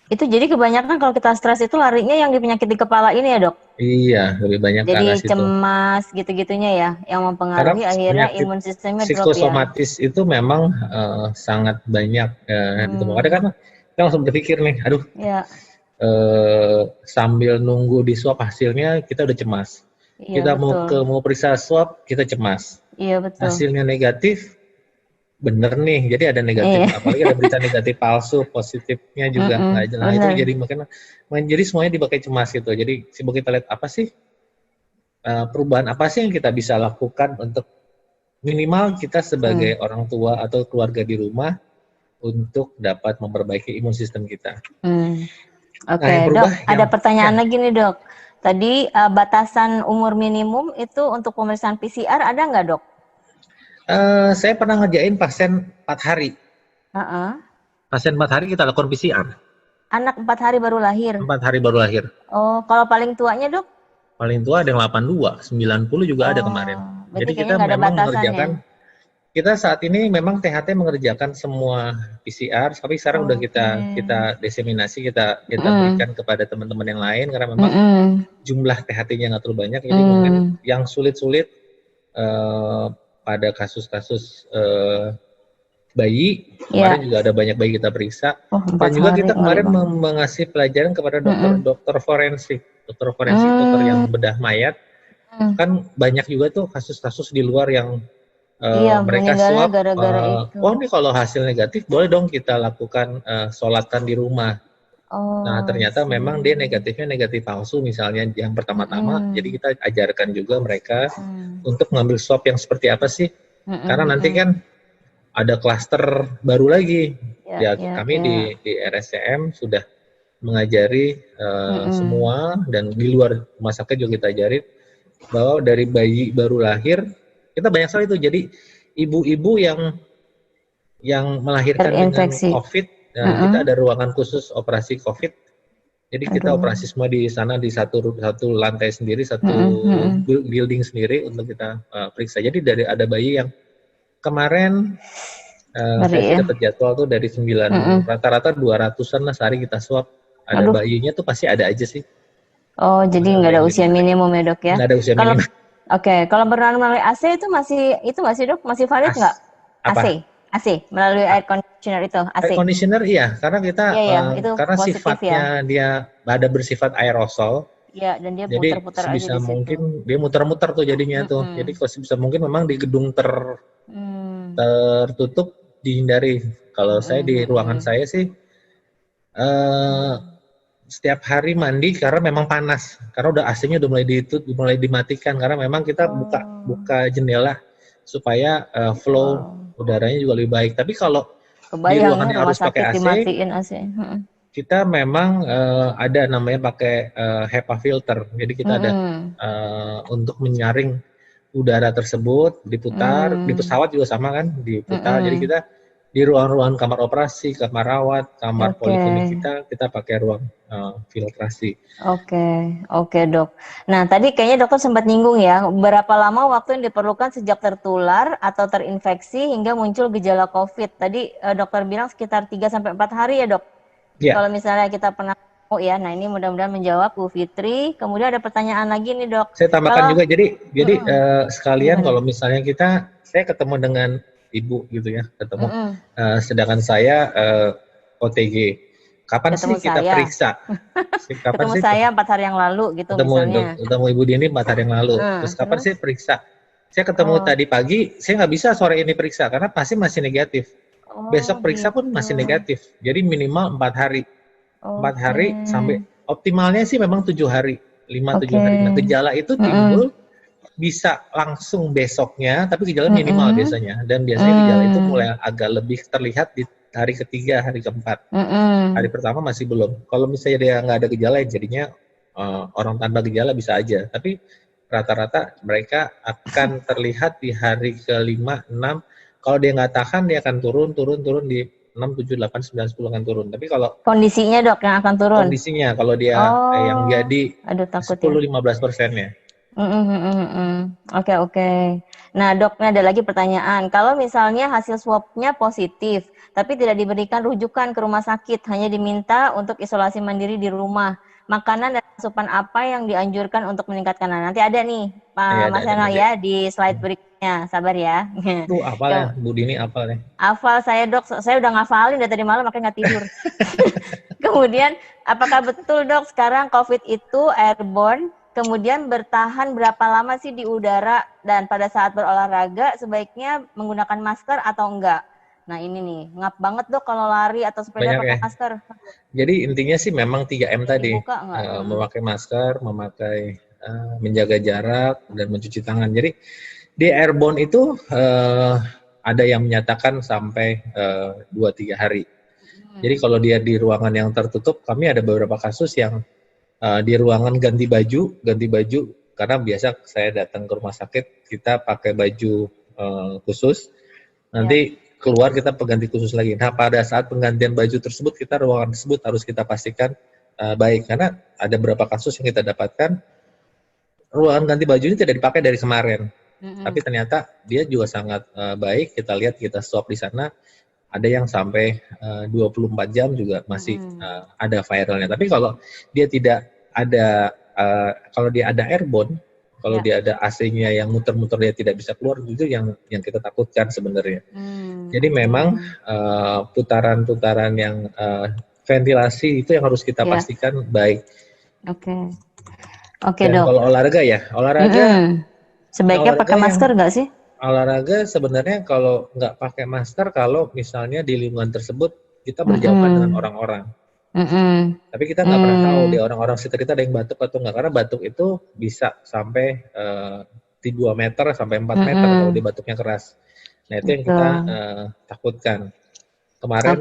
Speaker 1: Itu jadi kebanyakan kalau kita stres itu larinya yang di penyakit di kepala ini ya, Dok?
Speaker 4: Iya, lebih banyak ke arah
Speaker 1: Jadi
Speaker 4: situ.
Speaker 1: cemas gitu-gitunya ya, yang
Speaker 4: Karena
Speaker 1: mempengaruhi akhirnya
Speaker 4: penyakit
Speaker 1: imun sistemnya drop ya.
Speaker 4: psikosomatis itu memang sangat banyak ditemukan. Ada kan kita langsung berpikir nih, aduh
Speaker 1: Ya,
Speaker 4: sambil nunggu di swab hasilnya kita udah cemas.
Speaker 1: iya
Speaker 4: Kita
Speaker 1: betul.
Speaker 4: mau periksa swab kita cemas.
Speaker 1: Iya betul.
Speaker 4: Hasilnya negatif, bener nih. Jadi ada negatif,
Speaker 1: Iya.
Speaker 4: apalagi ada berita negatif palsu, positifnya juga nggak jelas. Nah, itu
Speaker 1: Benar.
Speaker 4: jadi jadi semuanya dipakai cemas gitu. Jadi sibuk kita lihat apa sih perubahan apa sih yang kita bisa lakukan untuk minimal kita sebagai orang tua atau keluarga di rumah untuk dapat memperbaiki imun sistem kita.
Speaker 1: Oke,
Speaker 4: Nah, yang
Speaker 1: Dok,
Speaker 4: berubah
Speaker 1: ada pertanyaan
Speaker 4: ya,
Speaker 1: lagi nih, Dok. Tadi batasan umur minimum itu untuk pemeriksaan PCR ada nggak, Dok?
Speaker 4: saya pernah ngerjain pasien 4 hari.
Speaker 1: Heeh.
Speaker 4: Pasien 4 hari kita lakukan PCR.
Speaker 1: Anak 4 hari baru lahir.
Speaker 4: 4 hari baru lahir.
Speaker 1: Oh, kalau paling tuanya, Dok?
Speaker 4: Paling tua ada yang 82, 90 juga ada kemarin.
Speaker 1: Berarti
Speaker 4: Jadi
Speaker 1: kayaknya
Speaker 4: kita
Speaker 1: nggak ada
Speaker 4: memang
Speaker 1: batasan
Speaker 4: mengerjakan, kita saat ini memang THT mengerjakan semua PCR, tapi sekarang udah kita diseminasi, kita berikan kepada teman-teman yang lain karena memang jumlah THT-nya nggak terlalu banyak. Jadi mungkin yang sulit-sulit pada kasus-kasus bayi, kemarin juga ada banyak bayi kita periksa. Dan juga kita kemarin mengasih pelajaran kepada dokter forensik. Dokter forensik, dokter yang bedah mayat. Kan banyak juga tuh kasus-kasus di luar yang mereka swab, oh ini kalau hasil negatif boleh dong kita lakukan sholatan di rumah. Nah ternyata memang dia negatifnya negatif palsu misalnya yang pertama-tama, jadi kita ajarkan juga mereka untuk mengambil swab yang seperti apa sih, karena nanti kan ada klaster baru lagi. Kami di RSCM sudah mengajari semua dan di luar rumah sakit juga kita ajarin bahwa dari bayi baru lahir kita banyak sekali itu. Jadi ibu-ibu yang melahirkan dengan COVID, kita ada ruangan khusus operasi COVID. Jadi kita operasi semua di sana di satu lantai sendiri, satu building sendiri untuk kita periksa. Jadi ada bayi yang kemarin saya sih dapat jadwal tuh dari 9, rata-rata 200-an lah sehari kita swab. Ada bayinya tuh pasti ada aja sih.
Speaker 1: Oh, jadi nggak ada usia minimum ya, Dok ya?
Speaker 4: Nggak ada usia minimum.
Speaker 1: Oke, kalau bernanam melalui AC itu nggak sih, Dok? Masih valid nggak? AC melalui air conditioner itu, AC.
Speaker 4: Air conditioner iya, karena kita karena sifatnya dia ada bersifat aerosol.
Speaker 1: Iya, dan dia
Speaker 4: jadi
Speaker 1: putar-putar aja
Speaker 4: sebisa
Speaker 1: di situ.
Speaker 4: mungkin dia muter-muter tuh jadinya tuh. Jadi kalau sebisa mungkin memang di gedung tertutup dihindari. Kalau saya di ruangan saya sih setiap hari mandi karena memang panas, karena udah AC-nya udah mulai dimatikan karena memang kita buka jendela supaya flow udaranya juga lebih baik. Tapi kalau di ruangan yang harus pakai AC, kita memang ada namanya pakai HEPA filter. Jadi kita ada untuk menyaring udara tersebut diputar, di pesawat juga sama kan, diputar. Jadi kita di ruang-ruang kamar operasi, kamar rawat, kamar poliklinik kita pakai ruang filtrasi.
Speaker 1: Oke dok. Nah tadi kayaknya dokter sempat nyinggung ya, berapa lama waktu yang diperlukan sejak tertular atau terinfeksi hingga muncul gejala COVID? Tadi dokter bilang sekitar 3-4 hari ya dok?
Speaker 4: Yeah.
Speaker 1: Kalau misalnya kita pernah ya, nah ini mudah-mudahan menjawab Bu Fitri. Kemudian ada pertanyaan lagi nih dok.
Speaker 4: Saya tambahkan juga, jadi sekalian kalau misalnya saya ketemu dengan ibu gitu ya, ketemu, sedangkan saya OTG. Kapan
Speaker 1: ketemu
Speaker 4: sih kita periksa?
Speaker 1: Ketemu saya 4 hari yang lalu gitu misalnya.
Speaker 4: Ketemu Ibu Dini 4 hari yang lalu. Terus kapan sih periksa? Saya ketemu tadi pagi, saya nggak bisa sore ini periksa karena pasti masih negatif. Besok periksa pun masih negatif. Jadi minimal 4 hari. 4 hari sampai optimalnya sih memang 7 hari. 5-7 hari. Nah, gejala itu timbul bisa langsung besoknya, tapi gejala minimal biasanya. Dan biasanya gejala itu mulai agak lebih terlihat di hari ketiga, hari keempat. Hari pertama masih belum. Kalau misalnya dia nggak ada gejala, jadinya orang tanpa gejala bisa aja. Tapi rata-rata mereka akan terlihat di hari ke-5, 6. Kalau dia nggak tahan, dia akan turun di 6, 7, 8, 9, 10 akan turun. Tapi kalau
Speaker 1: kondisinya dok yang akan turun?
Speaker 4: Kondisinya, kalau dia yang jadi 10-15%-nya.
Speaker 1: Oke. Nah dok, ada lagi pertanyaan. Kalau misalnya hasil swabnya positif, tapi tidak diberikan rujukan ke rumah sakit, hanya diminta untuk isolasi mandiri di rumah, makanan dan asupan apa yang dianjurkan untuk meningkatkan? Nah, nanti ada nih Pak Mas Heno ya di slide berikutnya, sabar ya.
Speaker 4: Hafal ya, Bu Dini hafal ya.
Speaker 1: Hafal saya dok, saya udah ngafalin dari tadi malam makanya nggak tidur. Kemudian, apakah betul dok sekarang COVID itu airborne? Kemudian bertahan berapa lama sih di udara, dan pada saat berolahraga sebaiknya menggunakan masker atau enggak? Nah ini nih, ngap banget dok kalau lari atau sepeda pakai masker.
Speaker 4: Jadi intinya sih memang 3M tadi, memakai masker, menjaga jarak, dan mencuci tangan. Jadi di airborne itu ada yang menyatakan sampai 2-3 hari. Jadi kalau dia di ruangan yang tertutup, kami ada beberapa kasus yang di ruangan ganti baju karena biasa saya datang ke rumah sakit kita pakai baju khusus, nanti keluar kita pengganti khusus lagi. Nah pada saat penggantian baju tersebut ruangan tersebut harus kita pastikan baik, karena ada beberapa kasus yang kita dapatkan ruangan ganti baju ini tidak dipakai dari kemarin, tapi ternyata dia juga sangat baik. Kita lihat, kita swab di sana, ada yang sampai 24 jam juga masih ada viralnya. Tapi kalau dia tidak ada, kalau dia ada airborne, kalau dia ada AC-nya yang muter-muter dia tidak bisa keluar, itu yang kita takutkan sebenarnya. Jadi memang putaran-putaran yang ventilasi itu yang harus kita pastikan baik.
Speaker 1: Oke dok.
Speaker 4: Kalau olahraga
Speaker 1: sebaiknya pakai masker nggak sih?
Speaker 4: Olahraga sebenarnya kalau nggak pakai masker, kalau misalnya di lingkungan tersebut kita berjauhan dengan orang-orang. Tapi kita nggak pernah tahu di orang-orang sekitar kita ada yang batuk atau nggak, karena batuk itu bisa sampai 2 meter sampai 4 meter kalau dia batuknya keras. Nah itu yang kita takutkan. Kemarin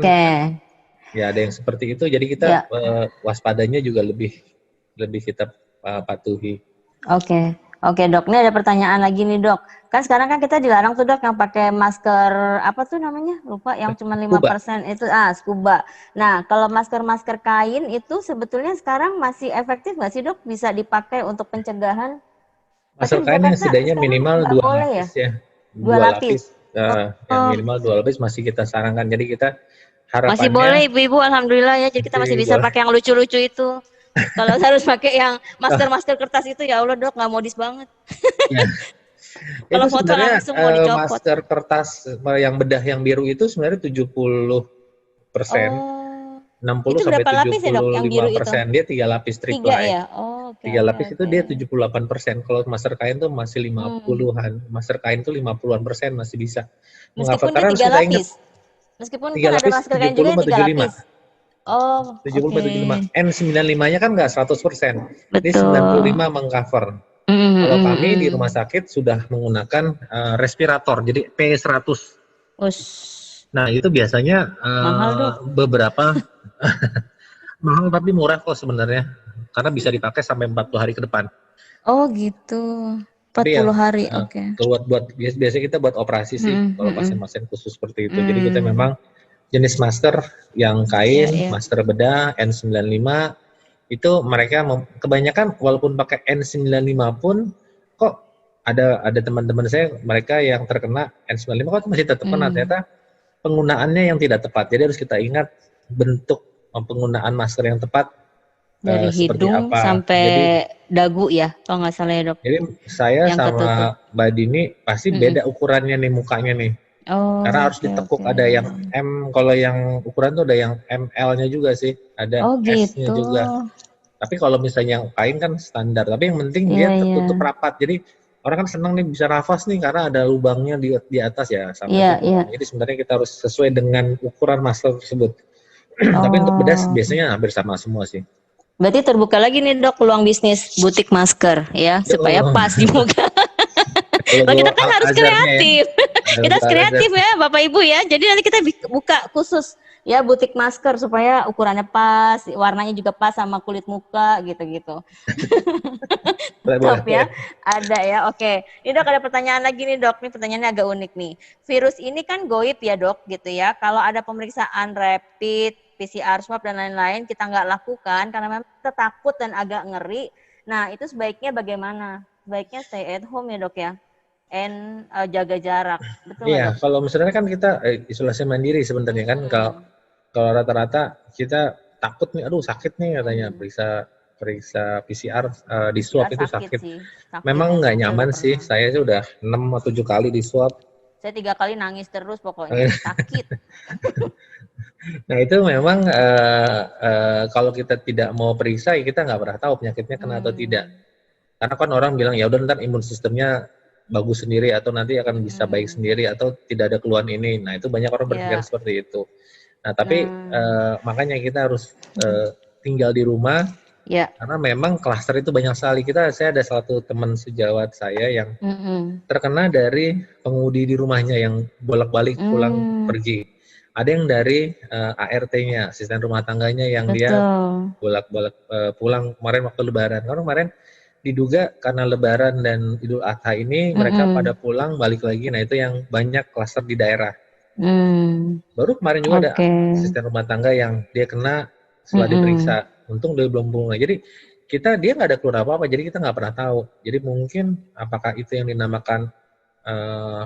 Speaker 4: ya ada yang seperti itu, jadi kita waspadanya juga lebih kita patuhi.
Speaker 1: Oke dok, ini ada pertanyaan lagi nih dok. Kan sekarang kan kita dilarang tuh dok yang pakai masker, apa tuh namanya? Lupa, yang cuma 5% itu, scuba. Nah kalau masker kain itu sebetulnya sekarang masih efektif nggak sih dok? Bisa dipakai untuk pencegahan?
Speaker 4: Masker kain yang setidaknya minimal 2 lapis ya. 2 lapis. Yang minimal 2 lapis masih kita sarankan. Jadi kita harapannya
Speaker 1: masih boleh ibu-ibu, alhamdulillah ya. Jadi kita masih bisa pakai yang lucu-lucu itu. Kalau harus pakai yang masker kertas itu, ya Allah dok, nggak modis banget. Kalau foto langsung mau dicopot.
Speaker 4: Masker kertas yang bedah yang biru itu sebenarnya 70%, 60 sampai 75%. Dia 3 lapis triple A. 3 lapis itu dia 78%. Kalau masker kain tuh masih 50-an. Masker kain tuh 50-an% masih bisa.
Speaker 1: Meskipun dia 3 lapis. Meskipun kan ada masker kain juga yang 3 lapis.
Speaker 4: 70-75. N95-nya kan nggak 100%. Ini 95 mengcover. Kalau kami di rumah sakit sudah menggunakan respirator, jadi P100. Nah itu biasanya beberapa Mahal tapi murah kok sebenarnya. Karena bisa dipakai sampai 40 hari ke depan.
Speaker 1: Oh gitu.
Speaker 4: Tapi
Speaker 1: 40
Speaker 4: yang
Speaker 1: hari, oke.
Speaker 4: keluar biasanya kita buat operasi sih kalau pasien-pasien khusus seperti itu. Jadi kita memang jenis masker yang kain,
Speaker 1: Iya, iya.
Speaker 4: masker bedah N95 itu mereka kebanyakan walaupun pakai N95 pun kok ada teman-teman saya mereka yang terkena N95 kok masih tetap kena, ternyata penggunaannya yang tidak tepat. Jadi harus kita ingat bentuk penggunaan masker yang tepat
Speaker 1: Dari
Speaker 4: seperti
Speaker 1: hidung
Speaker 4: apa.
Speaker 1: sampai
Speaker 4: Jadi
Speaker 1: dagu ya, kalau nggak salah ya dok.
Speaker 4: Jadi saya
Speaker 1: Yang
Speaker 4: sama
Speaker 1: ketutup.
Speaker 4: Mbak Dini pasti beda ukurannya nih mukanya nih.
Speaker 1: Oh,
Speaker 4: Karena harus
Speaker 1: oke,
Speaker 4: ditekuk,
Speaker 1: oke.
Speaker 4: ada yang M, kalau yang ukuran tuh ada yang ML-nya juga sih, ada
Speaker 1: Oh
Speaker 4: S-nya
Speaker 1: gitu.
Speaker 4: juga. Tapi kalau misalnya yang kain kan standar, tapi yang penting
Speaker 1: Iya,
Speaker 4: dia
Speaker 1: iya.
Speaker 4: tertutup rapat. Jadi orang kan senang nih bisa nafas nih karena ada lubangnya di atas ya sampai
Speaker 1: Iya,
Speaker 4: tutup.
Speaker 1: iya.
Speaker 4: Jadi sebenarnya kita harus sesuai dengan ukuran masker tersebut. Tapi untuk bedah
Speaker 1: Oh.
Speaker 4: biasanya hampir sama semua sih.
Speaker 1: Berarti terbuka lagi nih dok peluang bisnis butik masker ya, supaya
Speaker 4: Oh.
Speaker 1: pas di muka. Nah, kita kan harus kreatif. Kita harus kreatif ya Bapak Ibu ya. Jadi nanti kita buka khusus ya butik masker supaya ukurannya pas, warnanya juga pas sama kulit muka gitu-gitu. Top ya. Ada ya. Oke. Ini dok ada pertanyaan lagi nih dok. Ini pertanyaannya agak unik nih. Virus ini kan goib ya dok gitu ya. Kalau ada pemeriksaan rapid, PCR swab dan lain-lain kita nggak lakukan karena memang kita takut dan agak ngeri. Nah itu sebaiknya bagaimana? Sebaiknya stay at home ya dok ya. And jaga jarak. Betul
Speaker 4: Iya,
Speaker 1: dok?
Speaker 4: kalau misalnya kan kita isolasi mandiri sebenarnya kan kalau rata-rata kita takut nih, aduh sakit nih katanya periksa PCR di swab itu sakit.
Speaker 1: Sih.
Speaker 4: Memang nggak nyaman sih. Saya sih udah 6 atau 7 kali di swab.
Speaker 1: Saya 3 kali nangis terus pokoknya sakit.
Speaker 4: Nah itu memang kalau kita tidak mau periksa ya kita nggak pernah tahu penyakitnya kena atau tidak. Karena kan orang bilang ya udah ntar imun sistemnya bagus sendiri atau nanti akan bisa baik sendiri atau tidak ada keluhan ini. Nah itu banyak orang berpikir seperti itu. Nah tapi makanya kita harus tinggal di rumah. Ya. Karena memang klaster itu banyak sekali. Saya ada satu teman sejawat saya yang terkena dari pengemudi di rumahnya yang bolak-balik pulang pergi. Ada yang dari ART-nya, asisten rumah tangganya yang dia bolak-balik pulang kemarin waktu Lebaran. Karena kemarin diduga karena Lebaran dan Idul Adha ini mereka pada pulang balik lagi. Nah itu yang banyak klaster di daerah. Baru kemarin juga ada asisten rumah tangga yang dia kena setelah diperiksa. Untung dia belum pulang. Jadi dia nggak ada keluar apa-apa. Jadi kita nggak pernah tahu. Jadi mungkin apakah itu yang dinamakan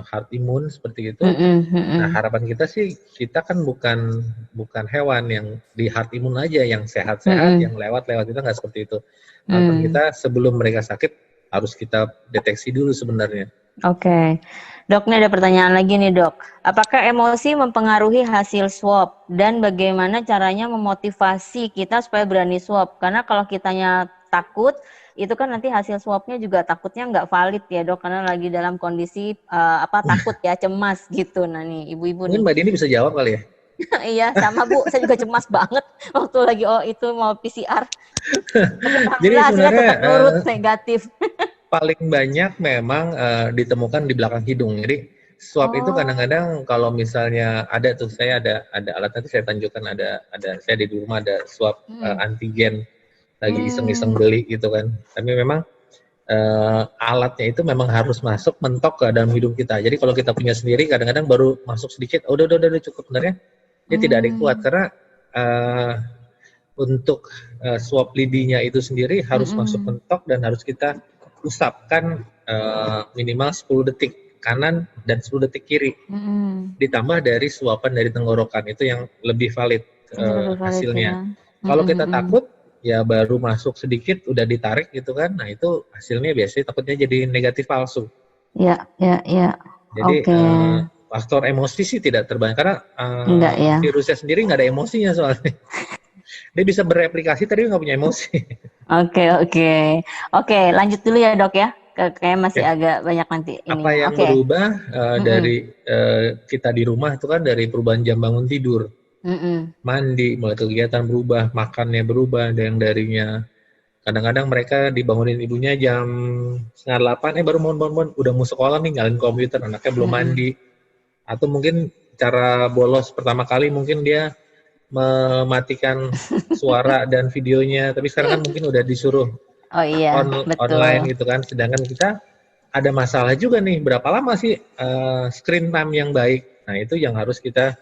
Speaker 4: herd imun seperti itu. Nah harapan kita sih kita kan bukan hewan yang di herd imun aja yang sehat-sehat yang lewat-lewat itu nggak seperti itu. Harapan kita sebelum mereka sakit harus kita deteksi dulu sebenarnya.
Speaker 1: Oke. Dok, ini ada pertanyaan lagi nih dok. Apakah emosi mempengaruhi hasil swab dan bagaimana caranya memotivasi kita supaya berani swab? Karena kalau kitanya takut, itu kan nanti hasil swabnya juga takutnya nggak valid ya dok, karena lagi dalam kondisi takut ya, cemas gitu. Nah nih ibu-ibu
Speaker 4: mungkin Mbak Dini bisa jawab kali ya.
Speaker 1: Iya sama Bu, saya juga cemas banget waktu lagi itu mau PCR.
Speaker 4: Jadi
Speaker 1: hasilnya
Speaker 4: sebenarnya
Speaker 1: tetap nurut negatif.
Speaker 4: Paling banyak memang ditemukan di belakang hidung. Jadi swab itu kadang-kadang kalau misalnya ada tuh saya ada alat nanti saya tunjukkan ada saya di rumah ada swab antigen lagi iseng-iseng beli gitu kan. Tapi memang alatnya itu memang harus masuk mentok ke dalam hidung kita. Jadi kalau kita punya sendiri kadang-kadang baru masuk sedikit, udah cukup sebenarnya. Dia tidak ada kuat karena untuk swab lidinya itu sendiri harus masuk mentok dan harus kita usapkan minimal 10 detik kanan dan 10 detik kiri. Ditambah dari suapan dari tenggorokan itu yang lebih valid hasilnya. Kalau kita takut ya baru masuk sedikit udah ditarik gitu kan. Nah, itu hasilnya biasanya takutnya jadi negatif palsu.
Speaker 1: Iya.
Speaker 4: Jadi faktor emosi sih tidak terbanyak karena virusnya sendiri nggak ada emosinya soalnya. Dia bisa bereplikasi tapi nggak punya emosi.
Speaker 1: Oke, lanjut dulu ya dok ya. Kayaknya masih agak banyak nanti ini.
Speaker 4: Apa yang berubah dari kita di rumah itu kan dari perubahan jam bangun tidur, mandi, mulai kegiatan berubah, makannya berubah, ada yang darinya kadang-kadang mereka dibangunin ibunya jam 7:30, baru bangun, udah mau sekolah nih nyalain komputer, anaknya belum mandi, atau mungkin cara bolos pertama kali mungkin dia mematikan suara dan videonya, tapi sekarang kan mungkin udah disuruh
Speaker 1: Oh iya, betul.
Speaker 4: online gitu kan. Sedangkan kita ada masalah juga nih, berapa lama sih screen time yang baik? Nah itu yang harus kita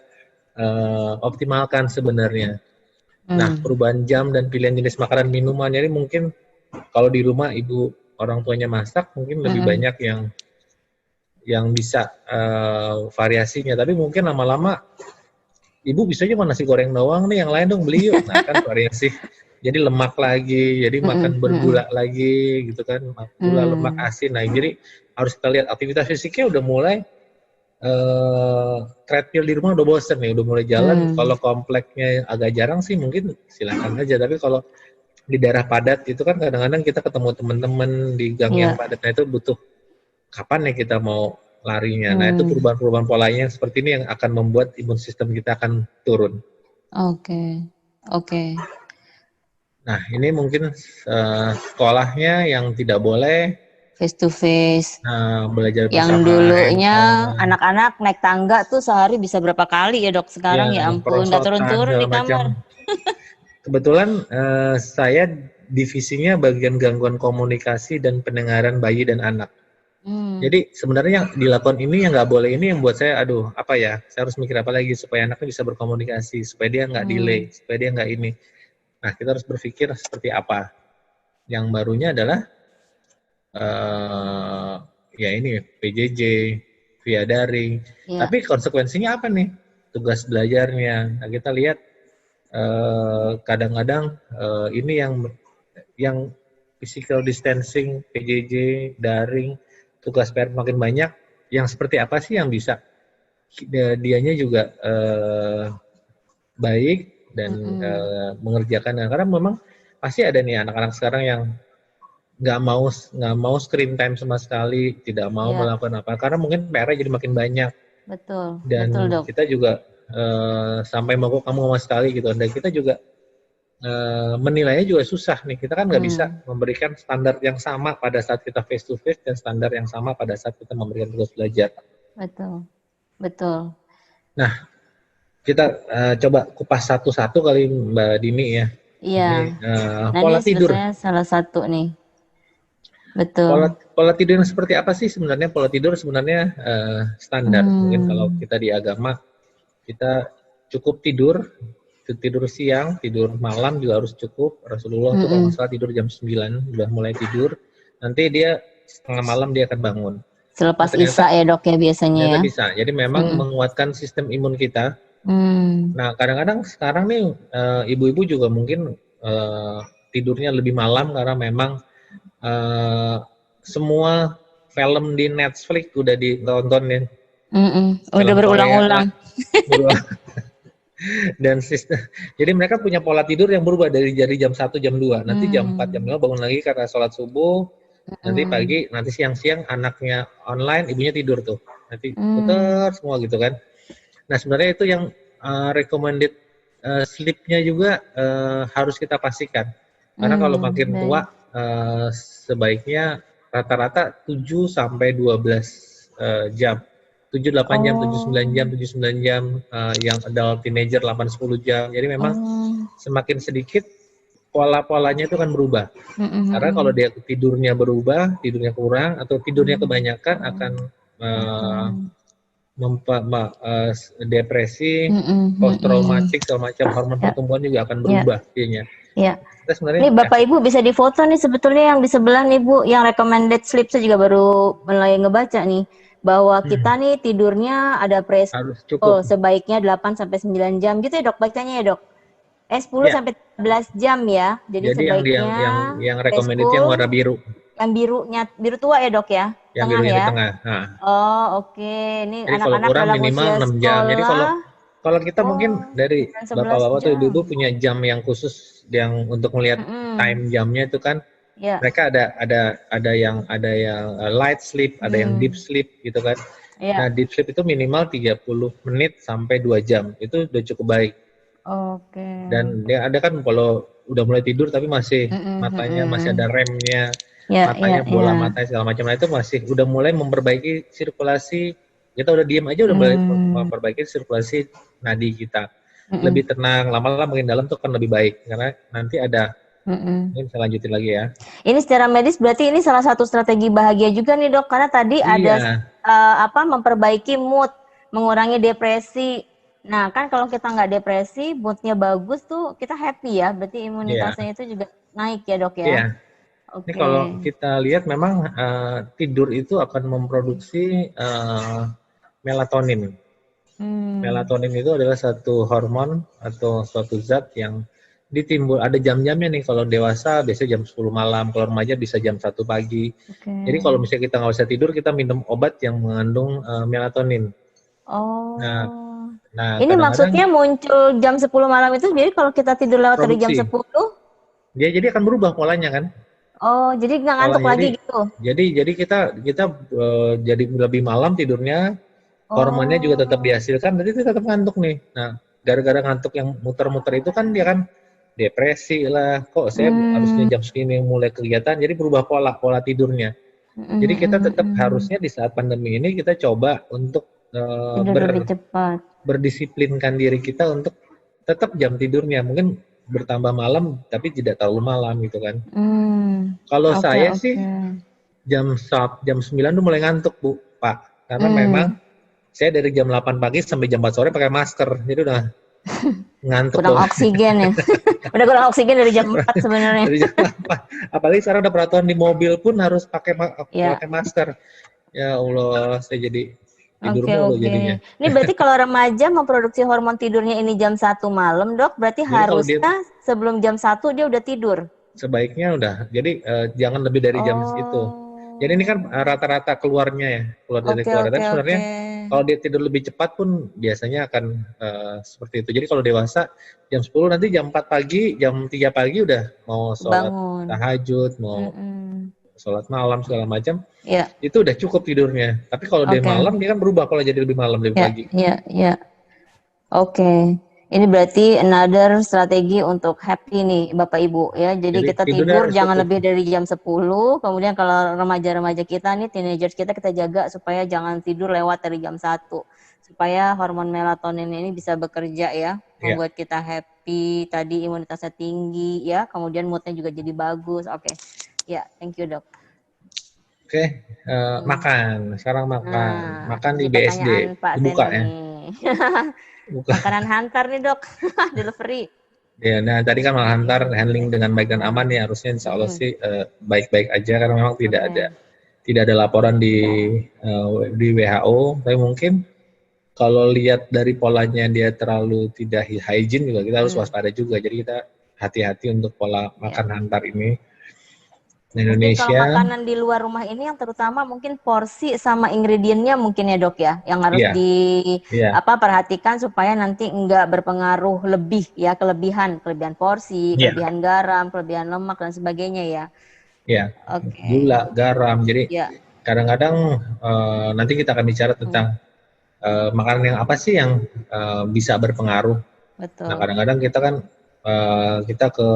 Speaker 4: optimalkan sebenarnya. Nah perubahan jam dan pilihan jenis makanan minuman, jadi mungkin kalau di rumah ibu orang tuanya masak, mungkin lebih banyak yang bisa variasinya. Tapi mungkin lama-lama ibu bisa cuma nasi goreng doang nih, yang lain dong beli yuk. Nah kan variasi. Jadi lemak lagi, jadi makan bergula lagi gitu kan, gula, lemak, asin. Nah jadi harus kita lihat aktivitas fisiknya udah mulai treadmill di rumah udah bosen nih, udah mulai jalan. Kalau kompleknya agak jarang sih mungkin silakan aja. Tapi kalau di daerah padat itu kan kadang-kadang kita ketemu teman-teman di gang yang padat, nah itu butuh kapan ya kita mau larinya. Nah itu perubahan-perubahan polanya seperti ini yang akan membuat imun sistem kita akan turun.
Speaker 1: Oke.
Speaker 4: Nah, ini mungkin sekolahnya yang tidak boleh
Speaker 1: Face to face.
Speaker 4: belajar bersama.
Speaker 1: Yang dulunya anak-anak naik tangga tuh sehari bisa berapa kali ya dok? Sekarang ya ampun, udah turun-turun di kamar.
Speaker 4: Kebetulan saya divisinya bagian gangguan komunikasi dan pendengaran bayi dan anak. Jadi sebenarnya yang dilakukan ini yang nggak boleh, ini yang buat saya, aduh apa ya, saya harus mikir apa lagi supaya anaknya bisa berkomunikasi, supaya dia nggak delay, supaya dia nggak ini. Nah, kita harus berpikir seperti apa. Yang barunya adalah ya ini PJJ, via daring. Tapi konsekuensinya apa nih? Tugas belajarnya. Nah, kita lihat kadang-kadang ini yang physical distancing, PJJ, daring, tugas PR makin banyak. Yang seperti apa sih yang bisa dianya juga baik dan mengerjakan, karena memang pasti ada nih anak-anak sekarang yang nggak mau screen time sama sekali, tidak mau melakukan apa, karena mungkin PR-nya jadi makin banyak.
Speaker 1: Betul.
Speaker 4: Dan
Speaker 1: betul, dok.
Speaker 4: kita juga sampai mau kamu sama sekali gitu, dan kita juga menilainya juga susah nih. Kita kan nggak bisa memberikan standar yang sama pada saat kita face to face dan standar yang sama pada saat kita memberikan tugas belajar.
Speaker 1: Betul.
Speaker 4: Nah, kita coba kupas satu-satu kali Mbak Dini ya.
Speaker 1: Iya.
Speaker 4: Pola
Speaker 1: ini
Speaker 4: tidur.
Speaker 1: Salah satu nih. Betul.
Speaker 4: Pola tidur yang seperti apa sih sebenarnya? Pola tidur sebenarnya standar. Mungkin kalau kita di agama, kita cukup tidur siang, tidur malam juga harus cukup. Rasulullah tuh kalau nggak salah tidur jam 9, udah mulai tidur. Nanti dia setengah malam dia akan bangun.
Speaker 1: Selepas Isya ya dok ya biasanya ya.
Speaker 4: Bisa. Jadi memang menguatkan sistem imun kita. Nah kadang-kadang sekarang nih ibu-ibu juga mungkin tidurnya lebih malam karena memang semua film di Netflix udah ditontonin.
Speaker 1: Udah berulang-ulang.
Speaker 4: Dan sistem, jadi mereka punya pola tidur yang berubah dari jam 1, jam 2, nanti jam 4, jam 5 bangun lagi karena sholat subuh, nanti pagi, nanti siang-siang anaknya online, ibunya tidur tuh, nanti putar semua gitu kan. Nah sebenarnya itu yang recommended sleep-nya juga harus kita pastikan, karena kalau makin tua sebaiknya rata-rata 7 sampai 12 jam. 7-8 jam, 7-9 jam, yang adult teenager 8-10 jam. Jadi memang semakin sedikit pola-polanya itu kan berubah. Karena kalau dia tidurnya berubah, tidurnya kurang atau tidurnya kebanyakan akan depresi, post traumatik, segala macam, hormon pertumbuhan juga akan berubah dianya.
Speaker 1: Iya. Ini Bapak Ibu bisa difoto nih sebetulnya yang di sebelah nih Bu, yang recommended sleep saya juga baru mulai ngebaca nih. Bahwa kita nih tidurnya ada sebaiknya 8 sampai 9 jam gitu ya dok, bacanya ya dok. 10 sampai 13 jam ya. Jadi sebaiknya
Speaker 4: yang recommended yang warna biru.
Speaker 1: Yang biru tua ya dok ya.
Speaker 4: Yang birunya di tengah. Nah.
Speaker 1: Oh oke. Ini anak-anak dalam
Speaker 4: minimal
Speaker 1: usia
Speaker 4: 6 jam. Jadi kalau kita mungkin dari bapak-bapak atau ibu-ibu punya jam yang khusus yang untuk melihat time jamnya itu kan. Mereka ada yang light sleep, ada yang deep sleep gitu kan. Nah, deep sleep itu minimal 30 menit sampai 2 jam. Itu udah cukup baik.
Speaker 1: Oke.
Speaker 4: Dan dia ada kan kalau udah mulai tidur tapi masih matanya masih ada remnya, matanya bola matanya segala macam. Nah, itu masih udah mulai memperbaiki sirkulasi. Kita udah diem aja udah mulai memperbaiki sirkulasi nadi kita. lebih tenang, lama-lama makin dalam tuh kan lebih baik karena nanti ada ini bisa lanjutin lagi ya.
Speaker 1: Ini secara medis berarti ini salah satu strategi bahagia juga nih dok, karena tadi ada memperbaiki mood, mengurangi depresi. Nah kan kalau kita nggak depresi, moodnya bagus tuh kita happy ya, berarti imunitasnya itu juga naik ya dok ya.
Speaker 4: Iya. Ini kalau kita lihat memang tidur itu akan memproduksi melatonin. Melatonin itu adalah satu hormon atau suatu zat yang ada jam-jamnya nih. Kalau dewasa biasanya jam 10 malam, kalau remaja bisa jam 1 pagi. Jadi kalau misalnya kita nggak bisa tidur, kita minum obat yang mengandung melatonin. Nah,
Speaker 1: ini maksudnya muncul jam 10 malam itu, jadi kalau kita tidur lewat dari jam 10,
Speaker 4: dia jadi akan berubah polanya kan?
Speaker 1: Oh, jadi nggak ngantuk lagi gitu?
Speaker 4: Jadi kita jadi lebih malam tidurnya, hormonnya juga tetap dihasilkan, jadi kita tetap ngantuk nih. Nah, gara-gara ngantuk yang muter-muter itu kan dia kan depresi lah, kok saya harusnya jam segini mulai kegiatan, jadi berubah pola tidurnya. Jadi kita tetap harusnya di saat pandemi ini kita coba untuk berdisiplinkan diri kita untuk tetap jam tidurnya, mungkin bertambah malam tapi tidak terlalu malam gitu kan. Kalau saya sih jam 9 tuh mulai ngantuk Pak, karena memang saya dari jam 8 pagi sampai jam 4 sore pakai masker, jadi udah ngantuk.
Speaker 1: Kurang oksigen ya. Udah kurang oksigen dari jam 4 sebenarnya.
Speaker 4: Dari jam 8. Apalagi sekarang udah peraturan di mobil pun harus pakai masker. Ya Allah, saya jadi tidur mulu jadinya.
Speaker 1: Ini berarti kalau remaja memproduksi hormon tidurnya ini jam 1 malam, Dok, berarti jadi harusnya sebelum jam 1 dia udah tidur.
Speaker 4: Sebaiknya udah. Jadi jangan lebih dari jam itu. Jadi ini kan rata-rata keluarnya ya, dari keluarga. Tapi sebenarnya kalau dia tidur lebih cepat pun biasanya akan seperti itu. Jadi kalau dewasa jam 10 nanti jam 4 pagi, jam 3 pagi udah mau sholat tahajud, mau sholat malam segala macam. Itu udah cukup tidurnya. Tapi kalau dia malam dia kan berubah kalau jadi lebih malam lebih pagi.
Speaker 1: Iya. Ini berarti another strategi untuk happy nih Bapak Ibu ya. Jadi kita tidur jangan lebih dari jam 10. Kemudian kalau remaja-remaja kita nih, teenagers kita jaga supaya jangan tidur lewat dari jam 1. Supaya hormon melatonin ini bisa bekerja ya. Membuat kita happy, tadi imunitasnya tinggi ya. Kemudian moodnya juga jadi bagus. Ya, thank you dok.
Speaker 4: Makan. Sekarang makan. Makan di BSD. Dibuka ya.
Speaker 1: Makanan hantar nih dok, delivery.
Speaker 4: Ya, nah tadi kan malah hantar handling dengan baik dan aman ya, harusnya insya Allah sih baik-baik aja karena memang tidak ada laporan di WHO. Tapi mungkin kalau lihat dari polanya dia terlalu tidak hygiene juga kita harus waspada juga. Jadi kita hati-hati untuk pola makan hantar ini. Indonesia.
Speaker 1: Kalau makanan di luar rumah ini yang terutama mungkin porsi sama ingredientnya mungkin ya dok ya, yang harus perhatikan supaya nanti enggak berpengaruh lebih ya, kelebihan porsi, kelebihan garam, kelebihan lemak dan sebagainya ya.
Speaker 4: Gula, garam. Jadi kadang-kadang nanti kita akan bicara tentang makanan yang apa sih yang bisa berpengaruh. Betul. Nah kadang-kadang kita kan kita ke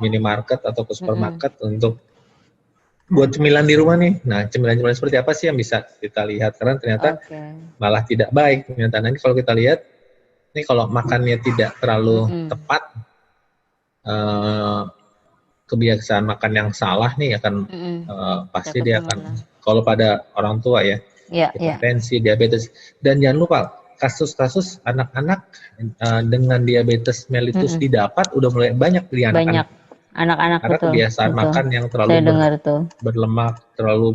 Speaker 4: minimarket atau ke supermarket untuk buat cemilan di rumah nih. Nah, cemilan-cemilan seperti apa sih yang bisa kita lihat? Karena ternyata malah tidak baik. Ternyata nanti kalau kita lihat, ini kalau makannya tidak terlalu tepat, kebiasaan makan yang salah nih akan pasti dia akan, kalau pada orang tua ya, hipertensi, diabetes. Dan jangan lupa, kasus-kasus anak-anak dengan diabetes mellitus didapat udah mulai banyak di anak-anak.
Speaker 1: Anak-anak
Speaker 4: karena kebiasaan makan yang terlalu berlemak, terlalu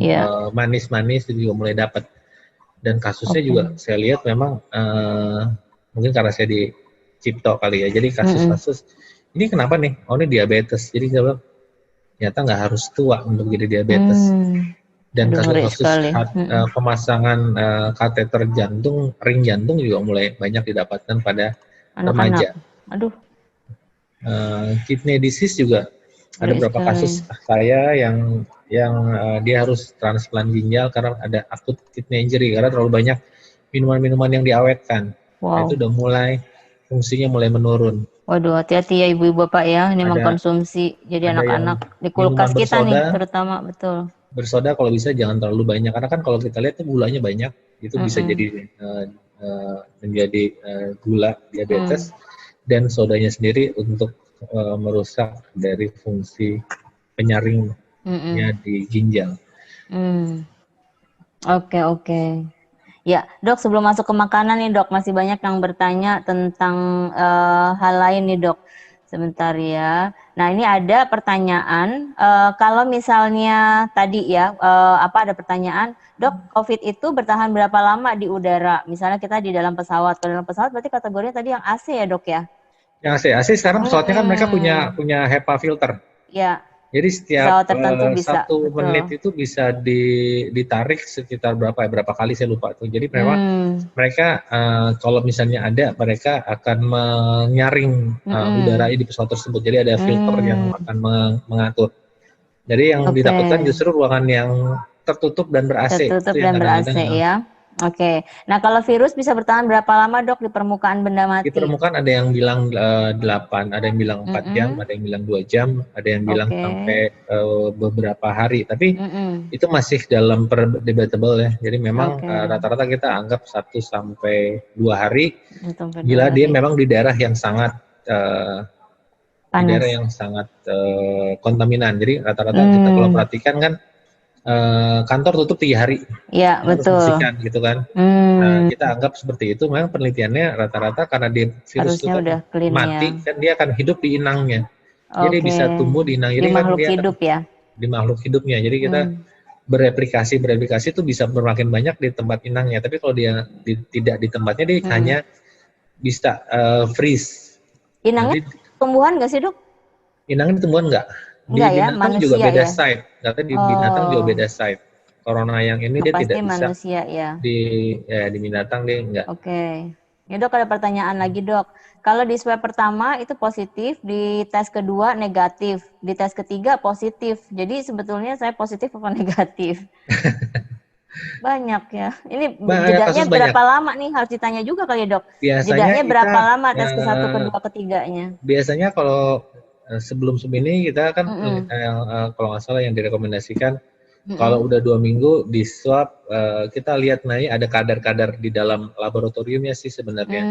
Speaker 4: manis-manis itu juga mulai dapat. Dan kasusnya juga saya lihat memang mungkin karena saya di Cipto kali ya. Jadi kasus-kasus ini kenapa nih? Oh ini diabetes. Jadi saya bilang ternyata nggak harus tua untuk jadi diabetes. Dan kasus-kasus pemasangan kateter jantung, ring jantung juga mulai banyak didapatkan pada remaja. Kidney disease juga ada beberapa kasus saya yang dia harus transplant ginjal karena ada akut kidney injury karena terlalu banyak minuman-minuman yang diawetkan. Nah, itu udah mulai fungsinya mulai menurun.
Speaker 1: Waduh, hati-hati ya ibu-ibu bapak ya, ini mengkonsumsi jadi anak-anak di kulkas kita nih terutama betul.
Speaker 4: Bersoda kalau bisa jangan terlalu banyak karena kan kalau kita lihat tuh gulanya banyak, itu bisa jadi menjadi gula diabetes. dan sodanya sendiri untuk merusak dari fungsi penyaringnya di ginjal.
Speaker 1: Oke. Ya, Dok, sebelum masuk ke makanan nih, Dok, masih banyak yang bertanya tentang hal lain nih, Dok. Sebentar ya. Nah, ini ada pertanyaan, kalau misalnya tadi ya, ada pertanyaan, Dok, COVID itu bertahan berapa lama di udara? Misalnya kita di dalam pesawat. Kalau dalam pesawat berarti kategorinya tadi yang AC ya, Dok ya?
Speaker 4: Yang AC sekarang pesawatnya kan mereka punya HEPA filter.
Speaker 1: Ya.
Speaker 4: Jadi setiap
Speaker 1: Pesawat tertentu bisa,
Speaker 4: 1 menit itu bisa ditarik sekitar berapa kali saya lupa tuh. Jadi memang mereka kalau misalnya ada, mereka akan menyaring udara di pesawat tersebut. Jadi ada filter yang akan mengatur. Jadi yang ditakutkan justru ruangan yang tertutup dan ber-AC.
Speaker 1: Tertutup dan ber-AC ya. Oke. Nah, kalau virus bisa bertahan berapa lama, Dok, di permukaan benda mati?
Speaker 4: Di permukaan ada yang bilang 8, ada yang bilang 4 jam, ada yang bilang 2 jam, ada yang bilang sampai beberapa hari. Tapi itu masih dalam debatable ya. Jadi memang rata-rata kita anggap 1 sampai 2 hari. Bila dia memang di daerah yang sangat kontaminan. Jadi rata-rata kita kalau perhatikan kan kantor tutup 3 hari.
Speaker 1: Iya, betul.
Speaker 4: Bersihkan gitu kan. Nah, kita anggap seperti itu. Memang penelitiannya rata-rata karena dia virus itu kan mati, kan dia akan hidup di inangnya. Jadi bisa tumbuh di inang. Jadi
Speaker 1: di makhluk
Speaker 4: kan
Speaker 1: hidup ya.
Speaker 4: Di makhluk hidupnya. Jadi kita bereplikasi itu bisa semakin banyak di tempat inangnya. Tapi kalau dia tidak di tempatnya, dia hanya bisa freeze.
Speaker 1: Inangnya tumbuhan nggak sih, Dok?
Speaker 4: Inangnya tumbuhan nggak. Di binatang juga beda site. Katanya di binatang juga beda site. Corona yang ini dia tidak bisa.
Speaker 1: Manusia ya.
Speaker 4: Di binatang dia enggak.
Speaker 1: Oke. Ya, Dok, ada pertanyaan lagi, Dok. Kalau di swab pertama itu positif, di tes kedua negatif, di tes ketiga positif. Jadi sebetulnya saya positif apa negatif? Banyak ya. Ini jedanya berapa lama nih? Harus ditanya juga kali ya, Dok. Jedanya berapa lama tes ke-1, kedua, ketiganya?
Speaker 4: Biasanya kalau sebelum ini kita kan kalau nggak salah yang direkomendasikan kalau udah 2 minggu di swab, kita lihat ada kadar-kadar di dalam laboratoriumnya sih sebenarnya.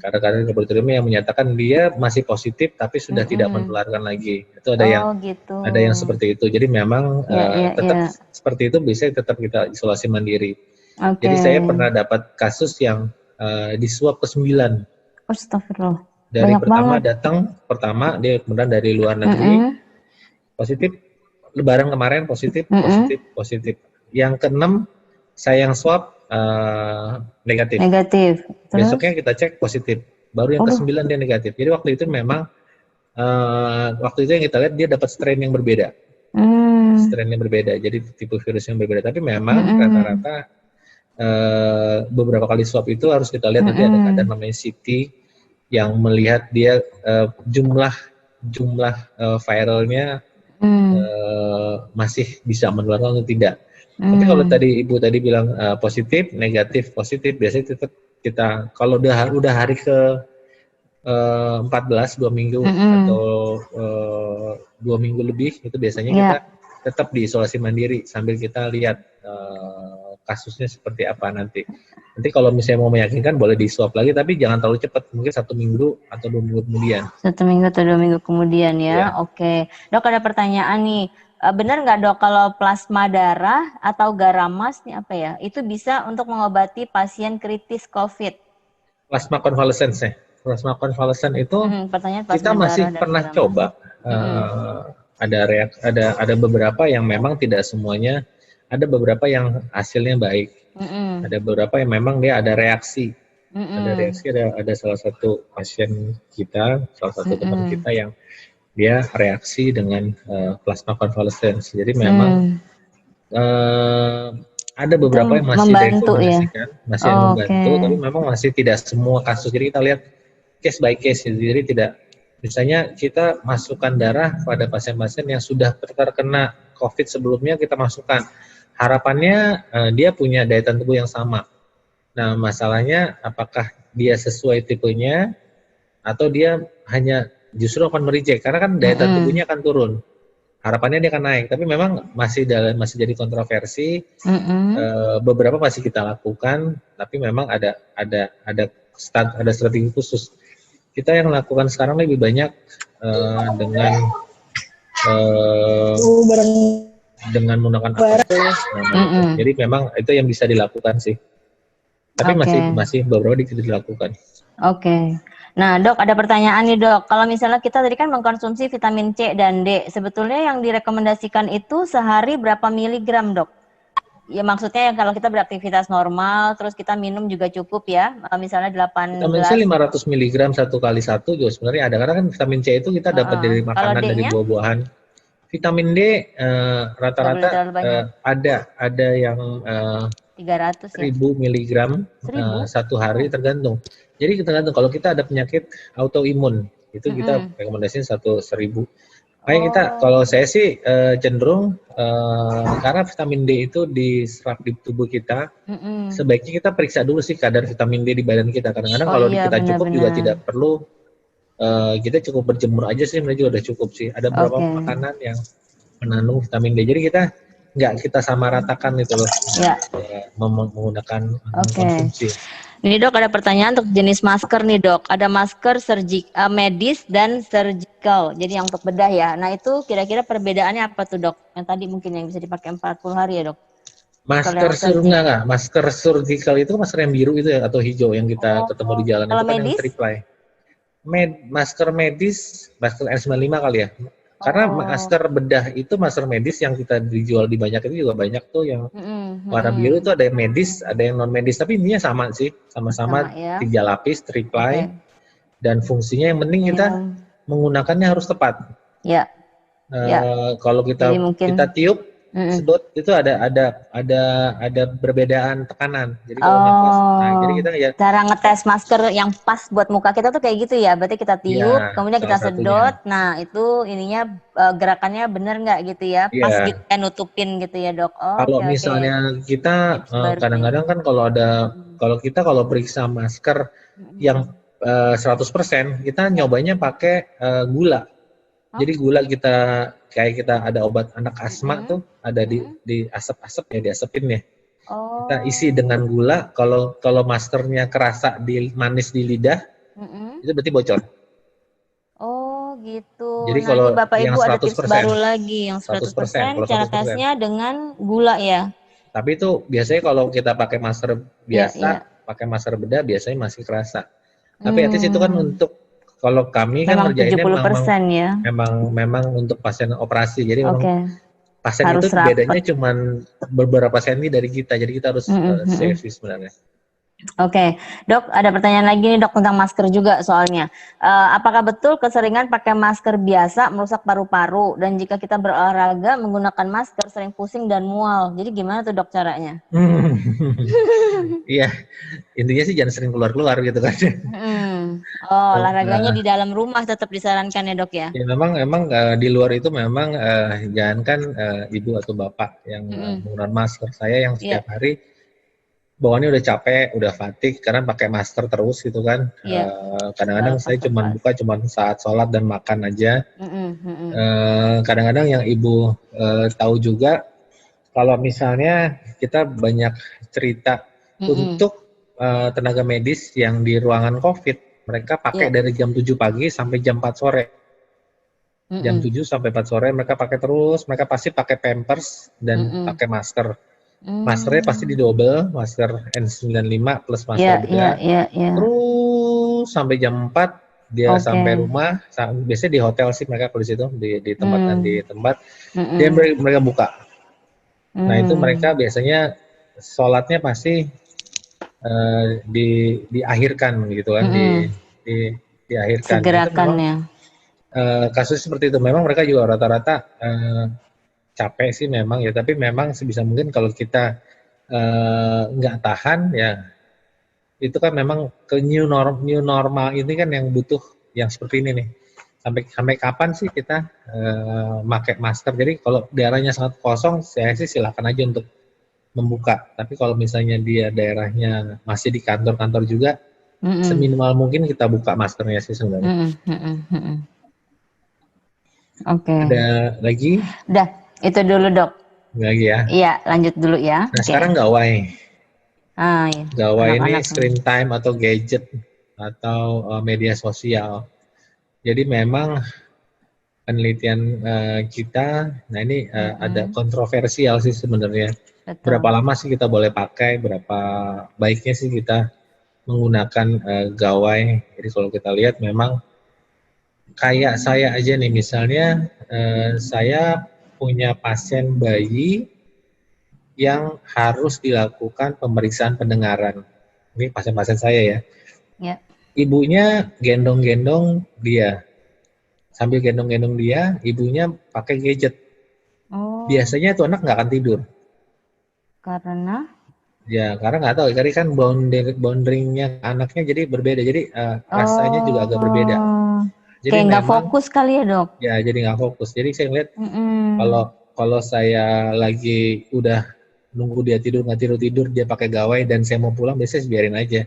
Speaker 4: Kadar-kadar di laboratoriumnya yang menyatakan dia masih positif tapi sudah tidak menularkan lagi. Itu ada ada yang seperti itu. Jadi memang tetap seperti itu bisa tetap kita isolasi mandiri. Jadi saya pernah dapat kasus yang di swab ke-9.
Speaker 1: Astagfirullah.
Speaker 4: Dari
Speaker 1: Banyak
Speaker 4: pertama dia kemudian dari luar negeri positif, Lebaran kemarin positif. Yang ke-6 saya yang swab negatif. Besoknya kita cek positif. Baru yang ke-9 dia negatif. Jadi waktu itu memang waktu itu yang kita lihat dia dapat strain yang berbeda. Strain yang berbeda. Jadi tipe virus yang berbeda. Tapi memang rata-rata beberapa kali swab itu harus kita lihat nanti ada kadar namanya CT yang melihat dia jumlah viralnya masih bisa menularkan atau tidak. Tapi kalau tadi Ibu bilang positif, negatif, positif, biasanya tetap kita kalau udah hari ke 14, 2 minggu atau 2 minggu lebih, itu biasanya kita tetap diisolasi mandiri sambil kita lihat kasusnya seperti apa nanti. Nanti kalau misalnya mau meyakinkan boleh di swab lagi, tapi jangan terlalu cepat, mungkin 1 minggu atau 2 minggu kemudian.
Speaker 1: 1 minggu atau 2 minggu kemudian ya. Oke. Dok, ada pertanyaan nih. Benar nggak, Dok, kalau plasma darah atau garamas nih apa ya, itu bisa untuk mengobati pasien kritis COVID?
Speaker 4: Plasma convalescence ya. Plasma convalescence itu kita masih pernah coba. Ada beberapa yang memang tidak semuanya, ada beberapa yang hasilnya baik. Ada beberapa yang memang dia ada reaksi. Ada salah satu pasien kita, salah satu teman kita yang dia reaksi dengan plasma convalescence. Jadi memang ada beberapa yang masih direkomendasikan, masih yang membantu, tapi memang masih tidak semua kasus. Jadi kita lihat case by case. Jadi tidak, misalnya kita masukkan darah pada pasien-pasien yang sudah terkena COVID sebelumnya, kita masukkan. Harapannya dia punya daya tahan tubuh yang sama. Nah, masalahnya apakah dia sesuai tipenya atau dia hanya justru akan mereject, karena kan daya tahan tubuhnya akan turun. Harapannya dia akan naik, tapi memang masih jadi kontroversi. Beberapa masih kita lakukan, tapi memang ada strategi khusus. kita yang lakukan sekarang lebih banyak dengan dengan menggunakan aplikasi. Jadi memang itu yang bisa dilakukan sih. Tapi masih beberapa dikit dilakukan.
Speaker 1: Oke. Nah, Dok, ada pertanyaan nih, Dok. Kalau misalnya kita tadi kan mengkonsumsi vitamin C dan D, sebetulnya yang direkomendasikan itu sehari berapa miligram, Dok? Ya maksudnya kalau kita beraktivitas normal, terus kita minum juga cukup ya, misalnya 18.
Speaker 4: Vitamin C 500 mg 1 kali 1 juga sebenarnya ada, karena kan vitamin C itu kita dapat dari makanan, dari buah-buahan. Vitamin D rata-rata ada yang
Speaker 1: 300
Speaker 4: ya? 1000 mg satu hari, tergantung. Jadi tergantung, kalau kita ada penyakit autoimun, itu kita rekomendasiin 1000. Makanya kita, kalau saya sih cenderung karena vitamin D itu diserap di tubuh kita, sebaiknya kita periksa dulu sih kadar vitamin D di badan kita. Kadang-kadang kalau kita cukup juga tidak perlu, kita cukup berjemur aja sih, sebenarnya juga udah cukup sih. Ada beberapa makanan yang mengandung vitamin D, jadi kita nggak kita samaratakan itu loh, menggunakan konsumsi.
Speaker 1: Ini Dok, ada pertanyaan untuk jenis masker nih Dok. Ada masker medis dan surgical, jadi yang untuk bedah ya. Nah itu kira-kira perbedaannya apa tuh Dok? Yang tadi mungkin yang bisa dipakai 40 hari ya Dok?
Speaker 4: Masker surgical itu masker yang biru itu ya, atau hijau yang kita ketemu di jalan.
Speaker 1: Kalau
Speaker 4: itu kan
Speaker 1: medis?
Speaker 4: yang triple. Masker medis, masker N95 kali ya. Karena masker bedah itu masker medis yang kita dijual di banyak itu juga banyak tuh yang warna biru itu, ada yang medis, ada yang non medis, tapi intinya sama sih, sama-sama 3 lapis, triple, dan fungsinya yang penting kita menggunakannya harus tepat. Kalau kita tiup, sedot itu ada perbedaan tekanan. Jadi kalau nafas, jadi kita
Speaker 1: cara ngetes masker yang pas buat muka kita tuh kayak gitu ya. Berarti kita tiup, kemudian kita sedot. Nah itu ininya gerakannya bener nggak gitu ya? Pas gitu ya, nutupin gitu ya Dok.
Speaker 4: Kalau misalnya kita kadang-kadang kan kalau periksa masker yang 100%, kita nyobanya pakai gula. Jadi gula kita ada obat anak asma tuh ada di asap-asap ya, diasepin ya. Kita isi dengan gula. Kalau maskernya kerasa manis di lidah, itu berarti bocor.
Speaker 1: Oh gitu.
Speaker 4: Jadi
Speaker 1: kalau Bapak Ibu ada tips baru lagi yang 100%, cara tesnya dengan gula ya.
Speaker 4: Tapi itu biasanya kalau kita pakai masker biasa, pakai masker bedah biasanya masih kerasa. Tapi at least itu kan untuk, kalau kami kan ngerjainnya memang untuk pasien operasi. Jadi memang pasien harus itu bedanya cuma beberapa senti dari kita. Jadi kita harus save sebenarnya.
Speaker 1: Oke, Dok, ada pertanyaan lagi nih Dok tentang masker juga soalnya. Apakah betul keseringan pakai masker biasa merusak paru-paru, dan jika kita berolahraga menggunakan masker sering pusing dan mual? Jadi gimana tuh Dok caranya?
Speaker 4: Iya, intinya sih jangan sering keluar-keluar gitu kan.
Speaker 1: Olahraganya di dalam rumah tetap disarankan ya Dok ya?
Speaker 4: Ya memang di luar itu memang jangankan ibu atau bapak yang menggunakan masker. Saya yang setiap hari bawaannya udah capek, udah fatigue karena pakai masker terus gitu kan. Kadang-kadang saya cuma saat sholat dan makan aja. Kadang-kadang yang ibu tahu juga, kalau misalnya kita banyak cerita untuk tenaga medis yang di ruangan COVID, mereka pakai dari jam 7 pagi sampai jam 4 sore. Jam 7 sampai 4 sore mereka pakai terus, mereka pasti pakai Pampers dan pakai masker. Maskernya pasti di double, masker N95 plus masker bedah. Terus sampai jam 4 dia sampai rumah, biasanya di hotel sih mereka kalau di situ, di tempat dia mereka buka. Nah itu mereka biasanya sholatnya pasti diakhirkan gitu kan, diakhirkan.
Speaker 1: Segerakannya.
Speaker 4: Kasus seperti itu memang mereka juga rata-rata capek sih memang ya, tapi memang sebisa mungkin kalau kita nggak tahan ya, itu kan memang ke new normal ini kan yang butuh yang seperti ini nih. Sampai kapan sih kita pakai masker? Jadi kalau daerahnya sangat kosong, saya sih silakan aja untuk membuka. Tapi kalau misalnya dia daerahnya masih di kantor-kantor juga, seminimal mungkin kita buka maskernya sih sebenarnya. Ada lagi?
Speaker 1: Udah, itu dulu Dok.
Speaker 4: Lagi ya?
Speaker 1: Iya, lanjut dulu ya.
Speaker 4: Nah sekarang gawai.
Speaker 1: Iya.
Speaker 4: Gawai ini screen time atau gadget atau media sosial. Jadi memang penelitian kita, nah ini ada kontroversial sih sebenarnya.
Speaker 1: Betul.
Speaker 4: Berapa lama sih kita boleh pakai, berapa baiknya sih kita menggunakan gawai. Jadi kalau kita lihat memang kayak saya aja nih, misalnya saya punya pasien bayi yang harus dilakukan pemeriksaan pendengaran. Ini pasien-pasien saya ya.
Speaker 1: Ya.
Speaker 4: Ibunya gendong-gendong dia. Sambil gendong-gendong dia, ibunya pakai gadget.
Speaker 1: Oh,
Speaker 4: Biasanya tuh anak nggak akan tidur.
Speaker 1: karena
Speaker 4: Ya, karena nggak tahu, karena kan bondingnya anaknya jadi berbeda. Jadi rasanya juga agak berbeda. Jadi
Speaker 1: kayak nggak
Speaker 4: memang,
Speaker 1: fokus kali ya, Dok?
Speaker 4: ya jadi nggak fokus. Jadi saya ngeliat
Speaker 1: Mm-mm.
Speaker 4: kalau saya lagi udah nunggu dia tidur nggak tidur dia pakai gawai dan saya mau pulang, biasanya biarin aja.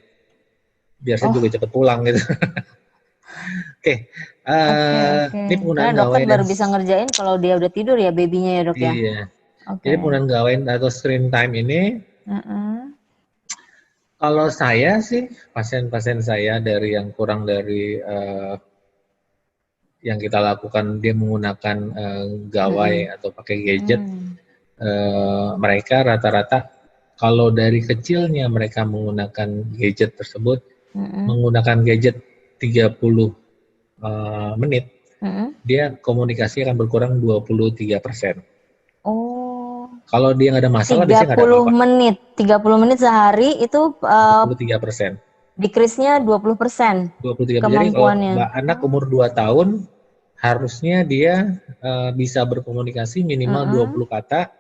Speaker 4: Biar saya juga cepet pulang gitu. Oke,
Speaker 1: Oke.
Speaker 4: ini penggunaan
Speaker 1: Karena dokter
Speaker 4: gawai
Speaker 1: baru bisa ngerjain kalau dia udah tidur ya babynya ya, Dok ya?
Speaker 4: Iya.
Speaker 1: Oke.
Speaker 4: Jadi penggunaan gawai atau screen time ini, kalau saya sih, pasien-pasien saya dari yang kurang dari yang kita lakukan dia menggunakan gawai atau pakai gadget, mereka rata-rata kalau dari kecilnya mereka menggunakan gadget tersebut, menggunakan gadget 30 menit, dia komunikasi akan berkurang 23%.
Speaker 1: Oh.
Speaker 4: Kalau dia nggak ada masalah, biasanya nggak ada apa-apa.
Speaker 1: 30 menit sehari itu
Speaker 4: 23%.
Speaker 1: decrease-nya 20%.
Speaker 4: 23%. Jadi kalau
Speaker 1: Kemampuannya.
Speaker 4: anak umur 2 tahun, harusnya dia bisa berkomunikasi minimal 20 kata.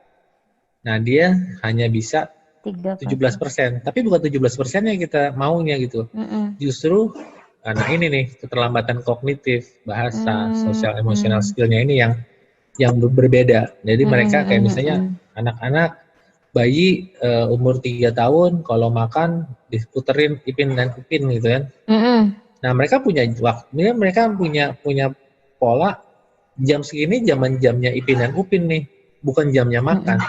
Speaker 4: Nah, dia hanya bisa 17%. Tapi bukan 17% yang kita maunya gitu. Justru, nah ini nih, keterlambatan kognitif, bahasa, sosial, emosional skill-nya ini yang berbeda. Jadi mereka kayak misalnya anak-anak bayi umur 3 tahun kalau makan diputerin Ipin dan Upin gitu kan. Nah, mereka punya waktu, mereka punya pola jam segini jamnya Ipin dan Upin nih, bukan jamnya makan.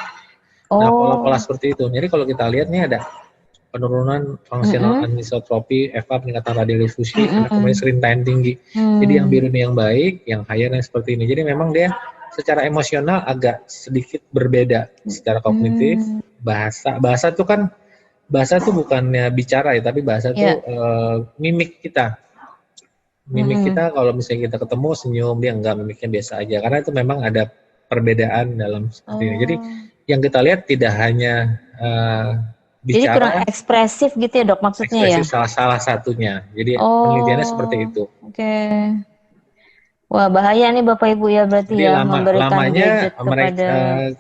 Speaker 4: Nah, pola-pola seperti itu. Jadi kalau kita lihat nih ada penurunan fungsional anisotropi, FA peningkatan radiodifusi, karena kemudian screen time tinggi. Jadi yang biru ini yang baik, yang higher yang seperti ini. Jadi memang dia secara emosional agak sedikit berbeda secara kognitif. Bahasa itu kan, bahasa itu bukannya bicara ya, tapi bahasa itu mimik kita. Mimik kita kalau misalnya kita ketemu senyum, dia enggak, mimiknya biasa aja. Karena itu memang ada perbedaan dalam seperti ini. Jadi yang kita lihat tidak hanya bicara.
Speaker 1: Jadi kurang ekspresif gitu ya, Dok, maksudnya ya?
Speaker 4: Ekspresif salah satunya. Jadi penelitiannya seperti itu.
Speaker 1: Oke. Wah, bahaya nih Bapak Ibu ya berarti. Jadi ya memberikan gadget kepada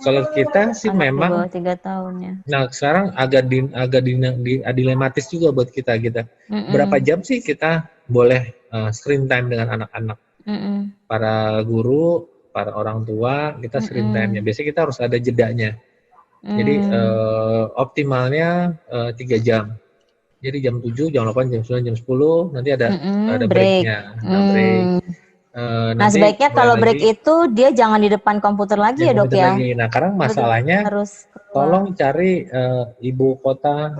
Speaker 4: kalau kita sih
Speaker 1: anak
Speaker 4: memang
Speaker 1: di bawah 3 tahun ya.
Speaker 4: Nah, sekarang agak dilematis juga buat kita. Berapa jam sih kita boleh screen time dengan anak-anak? Para guru, para orang tua, kita screen time-nya. Biasanya kita harus ada jedanya. Jadi optimalnya 3 jam. Jadi jam 7, jam 8, jam 9, jam 10 nanti ada break-nya.
Speaker 1: Nah, sebaiknya kalau break itu dia jangan di depan komputer lagi ya, Dok ya.
Speaker 4: Nah, karena masalahnya tolong cari ibu kota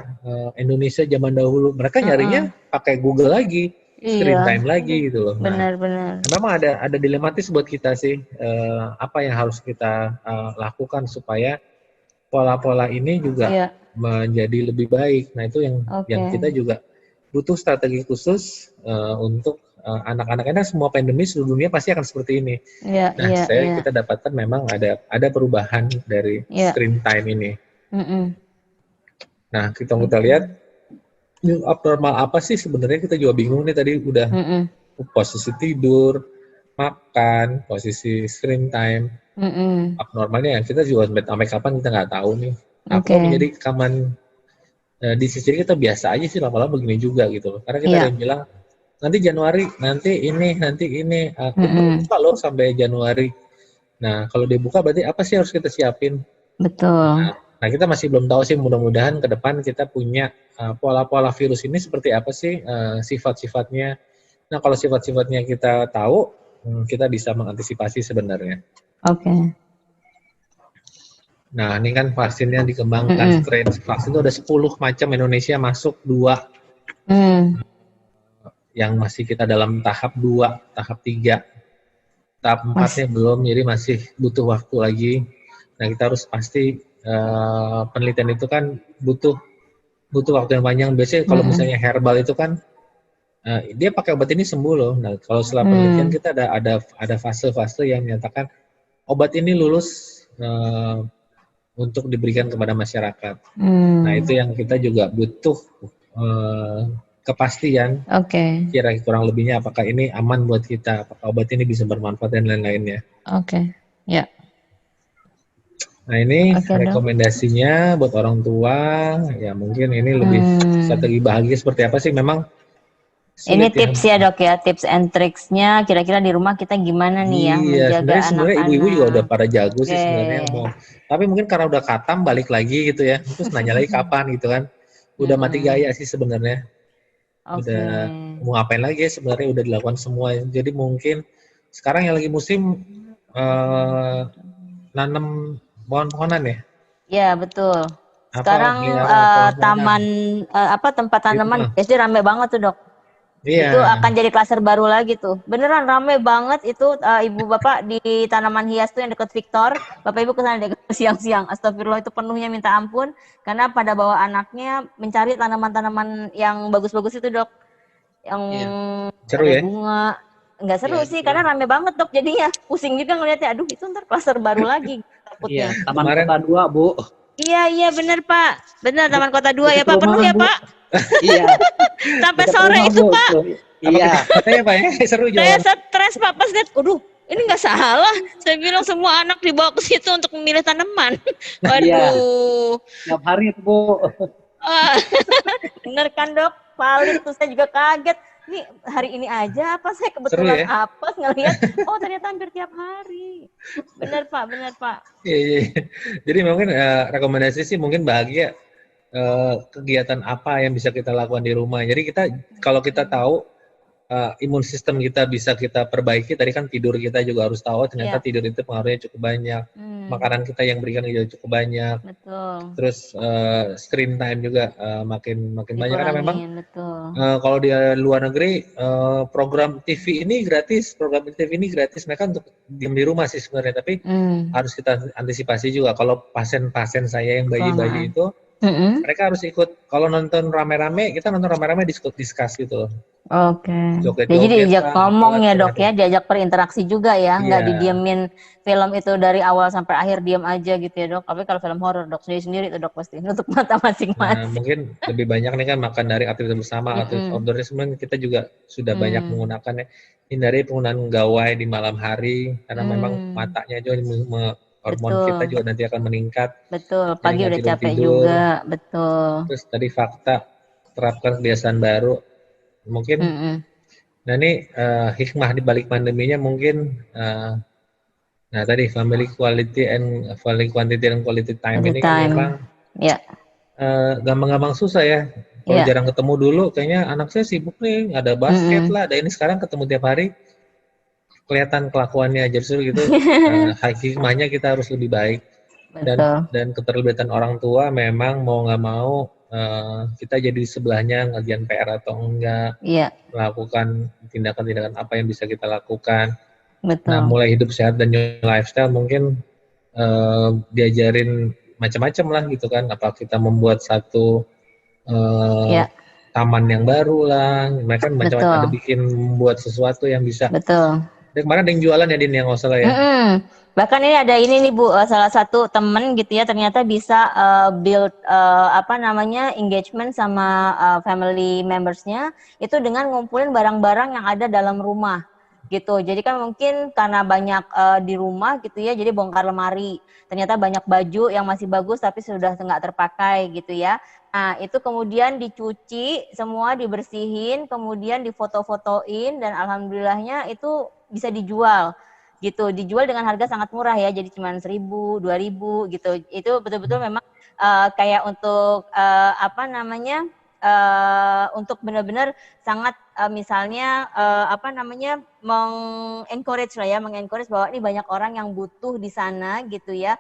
Speaker 4: Indonesia zaman dahulu. Mereka nyarinya pakai Google lagi, screen time lagi gitu loh.
Speaker 1: Benar-benar.
Speaker 4: Memang ada dilematis buat kita sih, apa yang harus kita lakukan supaya pola-pola ini juga menjadi lebih baik. Nah, itu yang kita juga butuh strategi khusus untuk anak-anak. Semua pandemi seluruh dunia pasti akan seperti ini. Kita dapatkan memang ada perubahan dari screen time ini. Nah, kita lihat new abnormal apa sih sebenarnya, kita juga bingung nih. Tadi udah posisi tidur, makan, posisi screen time, abnormalnya kita juga sampai kapan kita nggak tahu nih. Apa menjadi common disease, jadi kita biasa aja sih lama-lama begini juga gitu loh. Karena kita ada yang bilang nanti Januari, nanti ini, buka loh sampai Januari. Nah, kalau dibuka berarti apa sih harus kita siapin?
Speaker 1: Betul.
Speaker 4: Nah, kita masih belum tahu sih, mudah-mudahan ke depan kita punya pola-pola virus ini seperti apa sih sifat-sifatnya. Nah, kalau sifat-sifatnya kita tahu, kita bisa mengantisipasi sebenarnya.
Speaker 1: Oke.
Speaker 4: Nah, ini kan vaksinnya dikembangkan, strain vaksin itu ada 10 macam, Indonesia masuk 2. yang masih kita dalam tahap 2, tahap 3. Tahap 4-nya belum, jadi masih butuh waktu lagi. Nah, kita harus pasti penelitian itu kan butuh waktu yang panjang. Biasanya kalau misalnya herbal itu kan dia pakai obat ini sembuh loh. Nah, kalau setelah penelitian kita ada fase-fase yang menyatakan obat ini lulus untuk diberikan kepada masyarakat. Nah, itu yang kita juga butuh kepastian. Kira-kira kurang lebihnya apakah ini aman buat kita, apakah obat ini bisa bermanfaat dan lain-lainnya.
Speaker 1: Ya.
Speaker 4: Nah, ini rekomendasinya buat orang tua, ya mungkin ini lebih strategi bahagia seperti apa sih, memang
Speaker 1: ini tips ya dok ya, tips and tricksnya kira-kira di rumah kita gimana nih ya menjaga anak-anak.
Speaker 4: Sebenarnya ibu-ibu juga udah pada jago sih sebenarnya, tapi mungkin karena udah katam balik lagi gitu ya, terus nanya lagi kapan gitu kan, udah mati gaya sih sebenarnya. Udah mau ngapain lagi sebenarnya, udah dilakukan semua. Jadi mungkin sekarang yang lagi musim nanam pohon-pohonan ya?
Speaker 1: Iya betul. Sekarang taman tempat tanaman SD rame banget tuh dok. Itu akan jadi klaster baru lagi tuh. Beneran rame banget itu ibu bapak di tanaman hias tuh yang dekat Victor. Bapak ibu kesana deh siang-siang. Astagfirullah itu penuhnya minta ampun karena pada bawa anaknya mencari tanaman-tanaman yang bagus-bagus itu dok. Yang
Speaker 4: seru
Speaker 1: ada
Speaker 4: ya?
Speaker 1: bunga. Enggak seru sih karena rame banget dok. Jadinya pusing juga ngeliatnya. Aduh itu ntar klaster baru lagi takutnya.
Speaker 6: Taman Kota 2 Bu.
Speaker 1: Iya benar Pak. Benar Taman Kota 2 ya Pak. Penuh ya Pak.
Speaker 6: Iya.
Speaker 1: Sampai sore itu Pak.
Speaker 6: Iya.
Speaker 4: Katanya Pak ya seru juga.
Speaker 1: Saya stres Pak pas lihat. Aduh ini nggak salah. Saya bilang semua anak dibawa ke situ untuk memilih tanaman. Waduh.
Speaker 6: Tiap hari itu Bu.
Speaker 1: Bener kan dok? Valid tuh saya juga kaget. Ini hari ini aja apa saya kebetulan apa ngelihat ternyata hampir tiap hari. Bener Pak.
Speaker 4: Iya. Jadi mungkin rekomendasi sih mungkin bahagia kegiatan apa yang bisa kita lakukan di rumah. Jadi kalau kita tahu imun sistem kita bisa kita perbaiki, tadi kan tidur kita juga harus tahu ternyata tidur itu pengaruhnya cukup banyak. Makanan kita yang berikan juga cukup banyak.
Speaker 1: Betul.
Speaker 4: Terus screen time juga makin banyak karena memang kalau di luar negeri program TV ini gratis, mereka untuk diam di rumah sih sebenarnya, tapi harus kita antisipasi juga. Kalau pasien-pasien saya yang bayi-bayi itu mereka harus ikut. Kalau nonton rame-rame, kita nonton rame-rame discuss gitu loh. Jadi diajak ngomong ya dok ya, diajak berinteraksi juga ya, nggak didiemin film itu dari awal sampai akhir diam aja gitu ya dok. Tapi kalau film horor dok sendiri itu dok pasti nutup mata masing-masing. Nah, mungkin lebih banyak nih kan makan dari aktivitas bersama, aktivitas outdoor sebenarnya kita juga sudah banyak menggunakannya. Hindari penggunaan gawai di malam hari karena memang matanya juga hormon kita juga nanti akan meningkat.
Speaker 1: Betul, pagi udah capek juga, betul.
Speaker 4: Terus tadi fakta, terapkan kebiasaan baru. Mungkin, nah ini hikmah di balik pandeminya mungkin, nah tadi family quantity and quality time ini kan memang gampang-gampang susah ya. Kalau jarang ketemu dulu, kayaknya anak saya sibuk nih, ada basket lah, ada ini, sekarang ketemu tiap hari. Kelihatan kelakuannya justru gitu. Hikmahnya kita harus lebih baik dan keterlibatan orang tua memang mau nggak mau kita jadi sebelahnya ngerjain PR atau enggak, melakukan tindakan-tindakan apa yang bisa kita lakukan. Nah, mulai hidup sehat dan new lifestyle mungkin diajarin macam-macam lah gitu kan. Apa kita membuat satu taman yang baru lah, mereka macam-macam ada bikin membuat sesuatu yang bisa. Kemarin ada yang jualan ya Din yang nggak salah ya.
Speaker 1: Bahkan ini ada ini nih Bu, salah satu temen gitu ya ternyata bisa build engagement sama family membersnya itu dengan ngumpulin barang-barang yang ada dalam rumah gitu. Jadi kan mungkin karena banyak di rumah gitu ya, jadi bongkar lemari. Ternyata banyak baju yang masih bagus tapi sudah nggak terpakai gitu ya. Nah itu kemudian dicuci, semua dibersihin, kemudian difoto-fotoin dan alhamdulillahnya itu bisa dijual gitu, dijual dengan harga sangat murah ya, jadi cuma 1.000, 2.000 gitu. Itu betul-betul memang kayak untuk untuk benar-benar sangat misalnya mengencourage bahwa ini banyak orang yang butuh di sana gitu ya,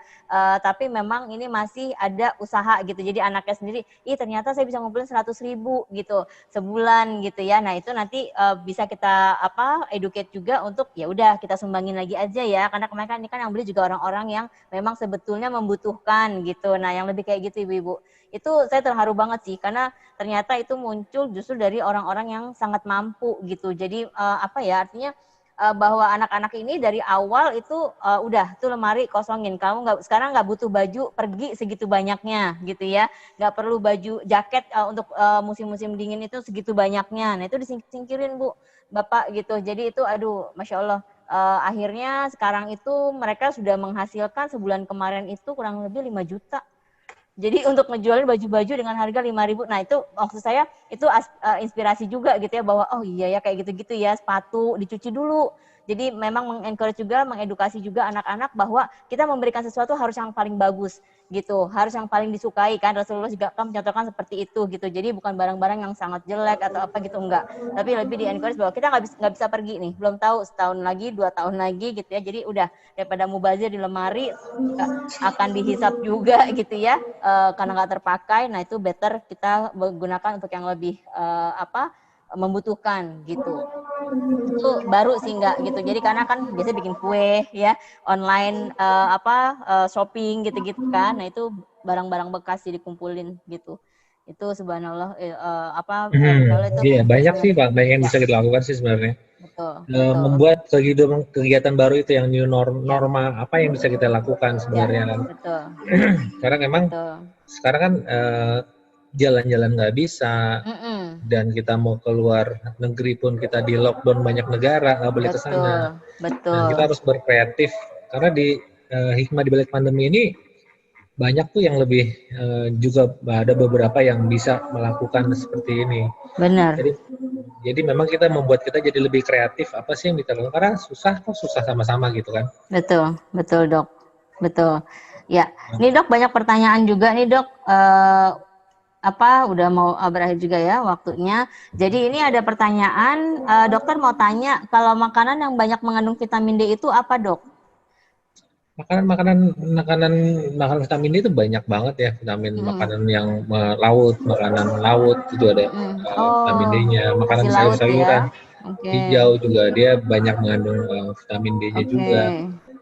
Speaker 1: tapi memang ini masih ada usaha gitu. Jadi anaknya sendiri, ternyata saya bisa ngumpulin 100.000 gitu sebulan gitu ya. Nah itu nanti bisa kita educate juga untuk ya udah kita sumbangin lagi aja ya, karena kemarin ini kan yang beli juga orang-orang yang memang sebetulnya membutuhkan gitu. Nah yang lebih kayak gitu ibu-ibu, itu saya terharu banget sih, karena ternyata itu muncul justru dari orang-orang yang sangat mampu gitu. Jadi artinya bahwa anak-anak ini dari awal itu udah tuh lemari kosongin, kamu sekarang nggak butuh baju pergi segitu banyaknya gitu ya, nggak perlu baju jaket untuk musim-musim dingin itu segitu banyaknya. Nah itu disingkirin Bu Bapak gitu. Jadi itu aduh Masya Allah, akhirnya sekarang itu mereka sudah menghasilkan sebulan kemarin itu kurang lebih 5 juta. Jadi untuk ngejualin baju-baju dengan harga 5.000, nah itu maksud saya itu inspirasi juga gitu ya, bahwa oh iya ya kayak gitu-gitu ya, sepatu dicuci dulu. Jadi memang mengencourage juga, mengedukasi juga anak-anak bahwa kita memberikan sesuatu harus yang paling bagus gitu, harus yang paling disukai kan. Rasulullah juga kan mencontohkan seperti itu gitu. Jadi bukan barang-barang yang sangat jelek atau apa gitu, enggak. Tapi lebih di-encourage bahwa kita nggak bisa pergi nih, belum tahu setahun lagi, 2 tahun lagi gitu ya. Jadi udah daripada mubazir di lemari akan dihisap juga gitu ya, karena nggak terpakai. Nah itu better kita gunakan untuk yang lebih membutuhkan gitu. Itu baru sih enggak gitu. Jadi karena kan biasanya bikin kue ya, online shopping gitu-gitu kan. Nah itu barang-barang bekas sih dikumpulin gitu. Itu subhanallah itu
Speaker 4: Iya, banyak sih Pak, banyak yang bisa kita lakukan sih sebenarnya.
Speaker 1: Betul.
Speaker 4: Membuat kegiatan baru itu yang new normal, apa yang bisa kita lakukan sebenarnya kan.
Speaker 1: Betul.
Speaker 4: Karena memang sekarang kan jalan-jalan nggak bisa, dan kita mau keluar negeri pun kita di lockdown banyak negara, nggak boleh ke sana.
Speaker 1: Betul.
Speaker 4: Nah, kita harus berkreatif, karena di hikmah di balik pandemi ini banyak tuh yang lebih juga ada beberapa yang bisa melakukan seperti ini.
Speaker 1: Benar.
Speaker 4: Jadi memang kita membuat kita jadi lebih kreatif, apa sih yang kita lakukan, karena susah sama-sama gitu kan.
Speaker 1: Betul Dok, betul. Ya, ini Dok banyak pertanyaan juga nih Dok. Udah mau berakhir juga ya waktunya. Jadi ini ada pertanyaan, dokter mau tanya, kalau makanan yang banyak mengandung vitamin D itu apa Dok?
Speaker 4: Makanan vitamin D itu banyak banget ya, makanan yang makanan laut itu ada vitamin D-nya, makanan sayur-sayuran hijau juga dia banyak mengandung vitamin D-nya juga.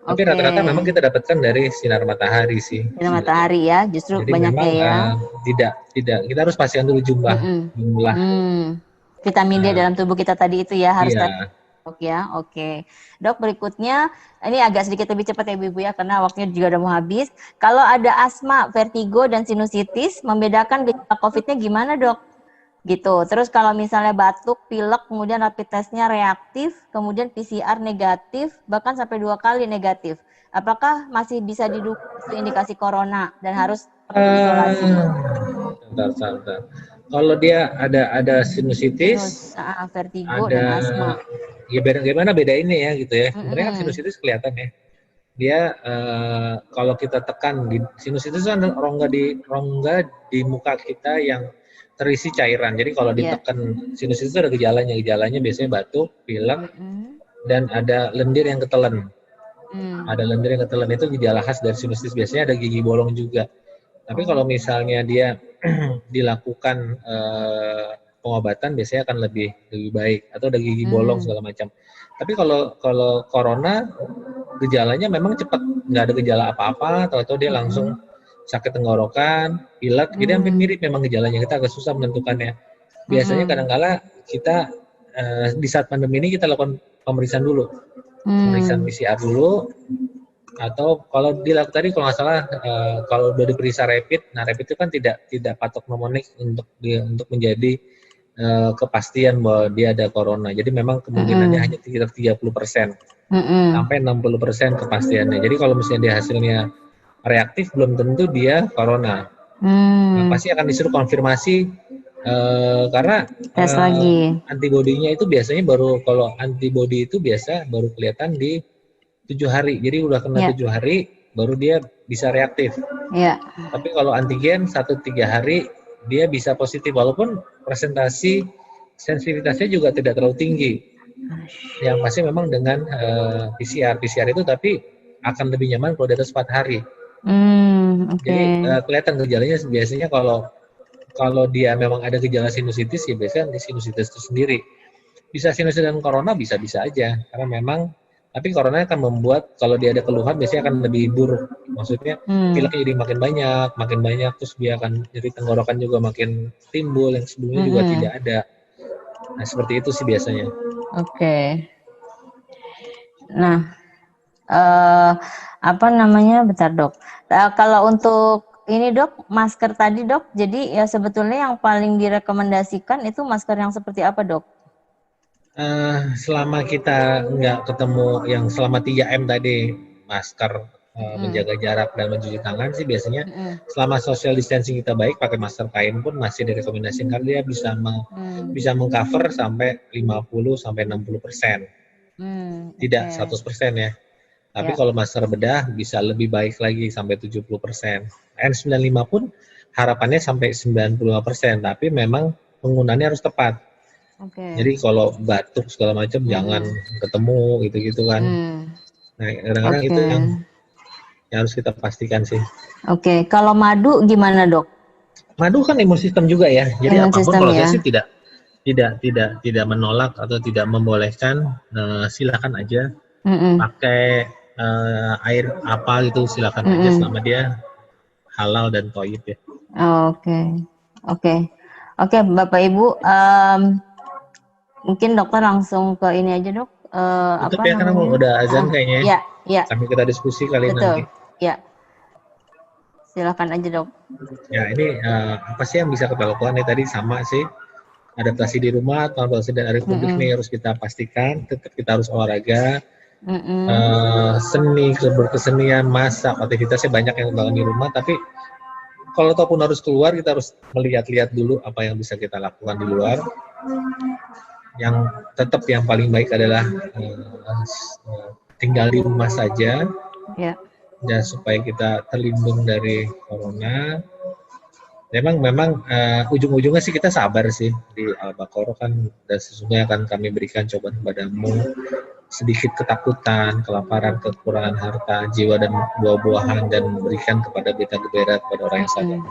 Speaker 4: Tapi rata-rata memang kita dapatkan dari sinar matahari sih.
Speaker 1: Sinar matahari ya, justru
Speaker 4: jadi
Speaker 1: banyaknya
Speaker 4: memang, ya. Tidak, kita harus pastikan dulu jumlah.
Speaker 1: Vitamin D dalam tubuh kita tadi itu ya harus.
Speaker 4: Iya.
Speaker 1: Oke. Dok, berikutnya ini agak sedikit lebih cepat ya Ibu ya, karena waktunya juga udah mau habis. Kalau ada asma, vertigo dan sinusitis, membedakan gejala COVID-nya gimana Dok? Gitu. Terus kalau misalnya batuk, pilek, kemudian rapid testnya reaktif, kemudian PCR negatif, bahkan sampai 2 kali negatif. Apakah masih bisa didukung indikasi corona dan harus isolasi?
Speaker 4: Sebentar. Kalau dia ada sinusitis,
Speaker 1: vertigo dan asma.
Speaker 4: Ya bagaimana bedainnya ya gitu ya. Sebenarnya kan sinusitis kelihatan ya. Dia kalau kita tekan di sinusitis kan rongga di muka kita yang terisi cairan. Jadi kalau ditekan sinusitis itu ada gejalanya. Gejalanya biasanya batuk, pilek, dan ada lendir yang ketelen. Ada lendir yang ketelen, itu gejala khas dari sinusitis. Biasanya ada gigi bolong juga. Tapi kalau misalnya dia dilakukan pengobatan biasanya akan lebih baik, atau ada gigi bolong segala macam. Tapi kalau corona gejalanya memang cepat, nggak ada gejala apa-apa, atau dia langsung sakit tenggorokan, pilek, jadi hampir mirip memang gejalanya. Kita agak susah menentukannya. Biasanya kadang-kala kita di saat pandemi ini kita lakukan pemeriksaan dulu, pemeriksaan PCR dulu, atau kalau dilakukan tadi kalau nggak salah kalau udah diperiksa rapid, nah rapid itu kan tidak patok mnemonik untuk menjadi kepastian bahwa dia ada corona. Jadi memang kemungkinannya hanya sekitar 30% sampai 60% kepastiannya. Jadi kalau misalnya dia hasilnya reaktif, belum tentu dia corona. Nah, pasti akan disuruh konfirmasi karena
Speaker 1: tes lagi.
Speaker 4: Antibodinya itu biasanya kalau antibodi itu biasa baru kelihatan di 7 hari. Jadi udah kena 7 hari baru dia bisa reaktif. Tapi kalau antigen 1-3 hari dia bisa positif, walaupun presentasi sensitivitasnya juga tidak terlalu tinggi. Yang pasti memang dengan PCR itu tapi akan lebih nyaman kalau di atas 4 hari. Jadi kelihatan gejalanya biasanya kalau dia memang ada gejala sinusitis ya biasanya sinusitis itu sendiri. Bisa sinusitis dan corona bisa-bisa aja karena memang tapi corona akan membuat kalau dia ada keluhan biasanya akan lebih buruk. Maksudnya pileknya jadi makin banyak terus dia akan nyeri tenggorokan juga makin timbul yang sebelumnya juga tidak ada. Nah, seperti itu sih biasanya.
Speaker 1: Oke. Nah, apa namanya? Bentar, Dok. Kalau untuk ini, Dok, masker tadi, Dok. Jadi ya sebetulnya yang paling direkomendasikan itu masker yang seperti apa, Dok?
Speaker 4: Selama kita nggak ketemu yang selama 3M tadi, masker, menjaga jarak dan mencuci tangan sih biasanya selama social distancing kita baik pakai masker kain pun masih direkomendasikan karena dia bisa mengcover sampai 50-60%. Tidak 100% ya. Tapi kalau masker bedah bisa lebih baik lagi sampai 70%. N95 pun harapannya sampai 95%, tapi memang penggunaannya harus tepat. Jadi kalau batuk segala macam jangan ketemu gitu-gitu kan. Nah, kadang-kadang itu yang harus kita pastikan sih.
Speaker 1: Oke, kalau madu gimana, Dok?
Speaker 4: Madu kan imun sistem juga ya. Jadi
Speaker 1: Imun
Speaker 4: apapun
Speaker 1: sistem,
Speaker 4: kalau
Speaker 1: ya.
Speaker 4: saya sih tidak menolak atau tidak membolehkan, silakan aja pakai air apa gitu silakan aja selama dia halal dan thayyib ya.
Speaker 1: Oke, Bapak Ibu, mungkin dokter langsung ke ini aja, Dok.
Speaker 4: Tutup ya karena udah azan kayaknya.
Speaker 1: Ya.
Speaker 4: Sambil kita diskusi kali nanti.
Speaker 1: Ya. Silakan aja, Dok.
Speaker 4: Ya, ini apa sih yang bisa kita lakukan nih tadi sama sih. Adaptasi di rumah, adaptasi dari publik nih harus kita pastikan. Tetap kita harus olahraga, seni, berkesenian, masak, aktivitasnya banyak yang dilakukan di rumah. Tapi kalau ataupun harus keluar, kita harus melihat-lihat dulu apa yang bisa kita lakukan di luar. Yang tetap yang paling baik adalah tinggal di rumah saja, dan supaya kita terlindung dari corona. Memang ujung-ujungnya sih kita sabar sih di Al-Baqarah kan, dan sesungguhnya akan kami berikan cobaan kepadamu sedikit ketakutan, kelaparan, kekurangan harta, jiwa dan buah-buahan dan berikan kepada berita gembira kepada orang yang sabar.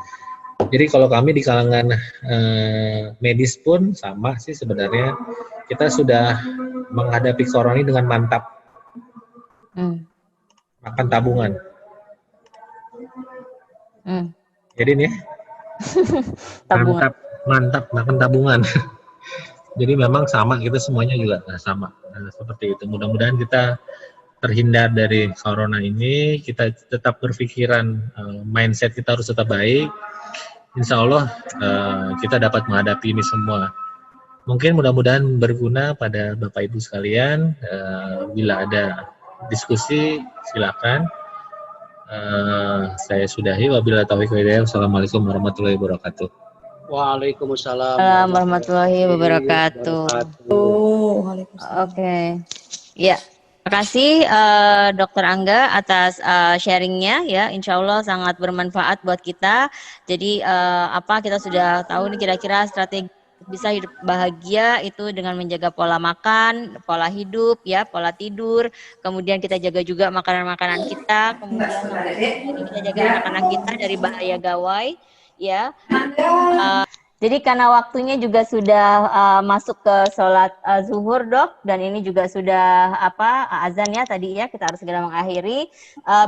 Speaker 4: Jadi kalau kami di kalangan medis pun sama sih sebenarnya, kita sudah menghadapi corona ini dengan mantap. Makan tabungan. Jadi nih mantap makan tabungan. Jadi memang sama, kita semuanya juga sama seperti itu. Mudah-mudahan kita terhindar dari corona ini, kita tetap berpikiran, mindset kita harus tetap baik. Insya Allah kita dapat menghadapi ini semua. Mungkin mudah-mudahan berguna pada Bapak Ibu sekalian. Bila ada diskusi silakan. Saya sudahi. Wabillahi taufiq wal hidayah. Wassalamualaikum warahmatullahi wabarakatuh.
Speaker 6: Waalaikumsalam
Speaker 1: warahmatullahi wabarakatuh. Oke. Ya. Terima kasih Dr. Angga atas sharingnya ya, insya Allah sangat bermanfaat buat kita. Jadi kita sudah tahu nih kira-kira strategi bisa hidup bahagia itu dengan menjaga pola makan, pola hidup ya, pola tidur, kemudian kita jaga juga makanan-makanan kita, kemudian kita jaga anak-anak kita dari bahaya gawai ya. Jadi karena waktunya juga sudah masuk ke sholat zuhur, Dok, dan ini juga sudah azan ya tadi ya, kita harus segera mengakhiri.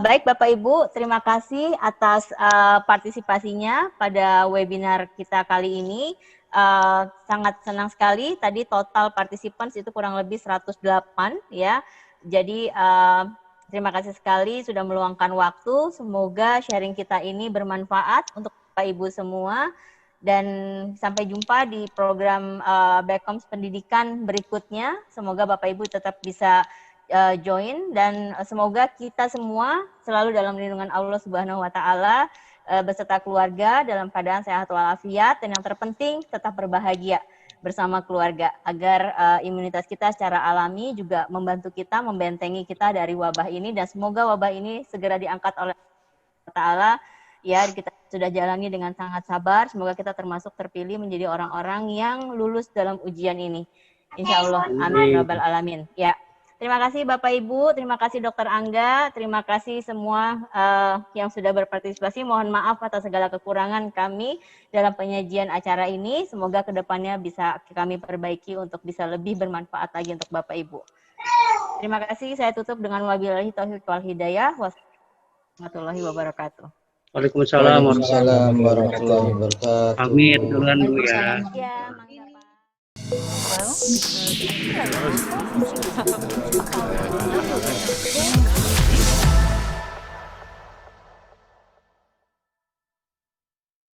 Speaker 1: Baik Bapak Ibu, terima kasih atas partisipasinya pada webinar kita kali ini. Sangat senang sekali, tadi total participants itu kurang lebih 108 ya. Jadi terima kasih sekali sudah meluangkan waktu. Semoga sharing kita ini bermanfaat untuk Bapak Ibu semua. Dan sampai jumpa di program Bekoms Pendidikan berikutnya. Semoga Bapak Ibu tetap bisa join dan semoga kita semua selalu dalam lindungan Allah Subhanahu wa taala beserta keluarga dalam keadaan sehat walafiat, dan yang terpenting tetap berbahagia bersama keluarga agar imunitas kita secara alami juga membantu kita membentengi kita dari wabah ini, dan semoga wabah ini segera diangkat oleh Allah Taala ya kita sudah jalani dengan sangat sabar. Semoga kita termasuk terpilih menjadi orang-orang yang lulus dalam ujian ini. Insya Allah, amin rabbal alamin. Ya, terima kasih Bapak Ibu, terima kasih Dokter Angga, terima kasih semua yang sudah berpartisipasi. Mohon maaf atas segala kekurangan kami dalam penyajian acara ini. Semoga kedepannya bisa kami perbaiki untuk bisa lebih bermanfaat lagi untuk Bapak Ibu. Terima kasih. Saya tutup dengan wabillahi taufiq wal hidayah. Wassalamualaikum warahmatullahi wabarakatuh.
Speaker 6: Waalaikumsalam
Speaker 2: warahmatullahi wabarakatuh.
Speaker 6: Pamit duluan Bu ya.
Speaker 1: Ya, mangga Pak.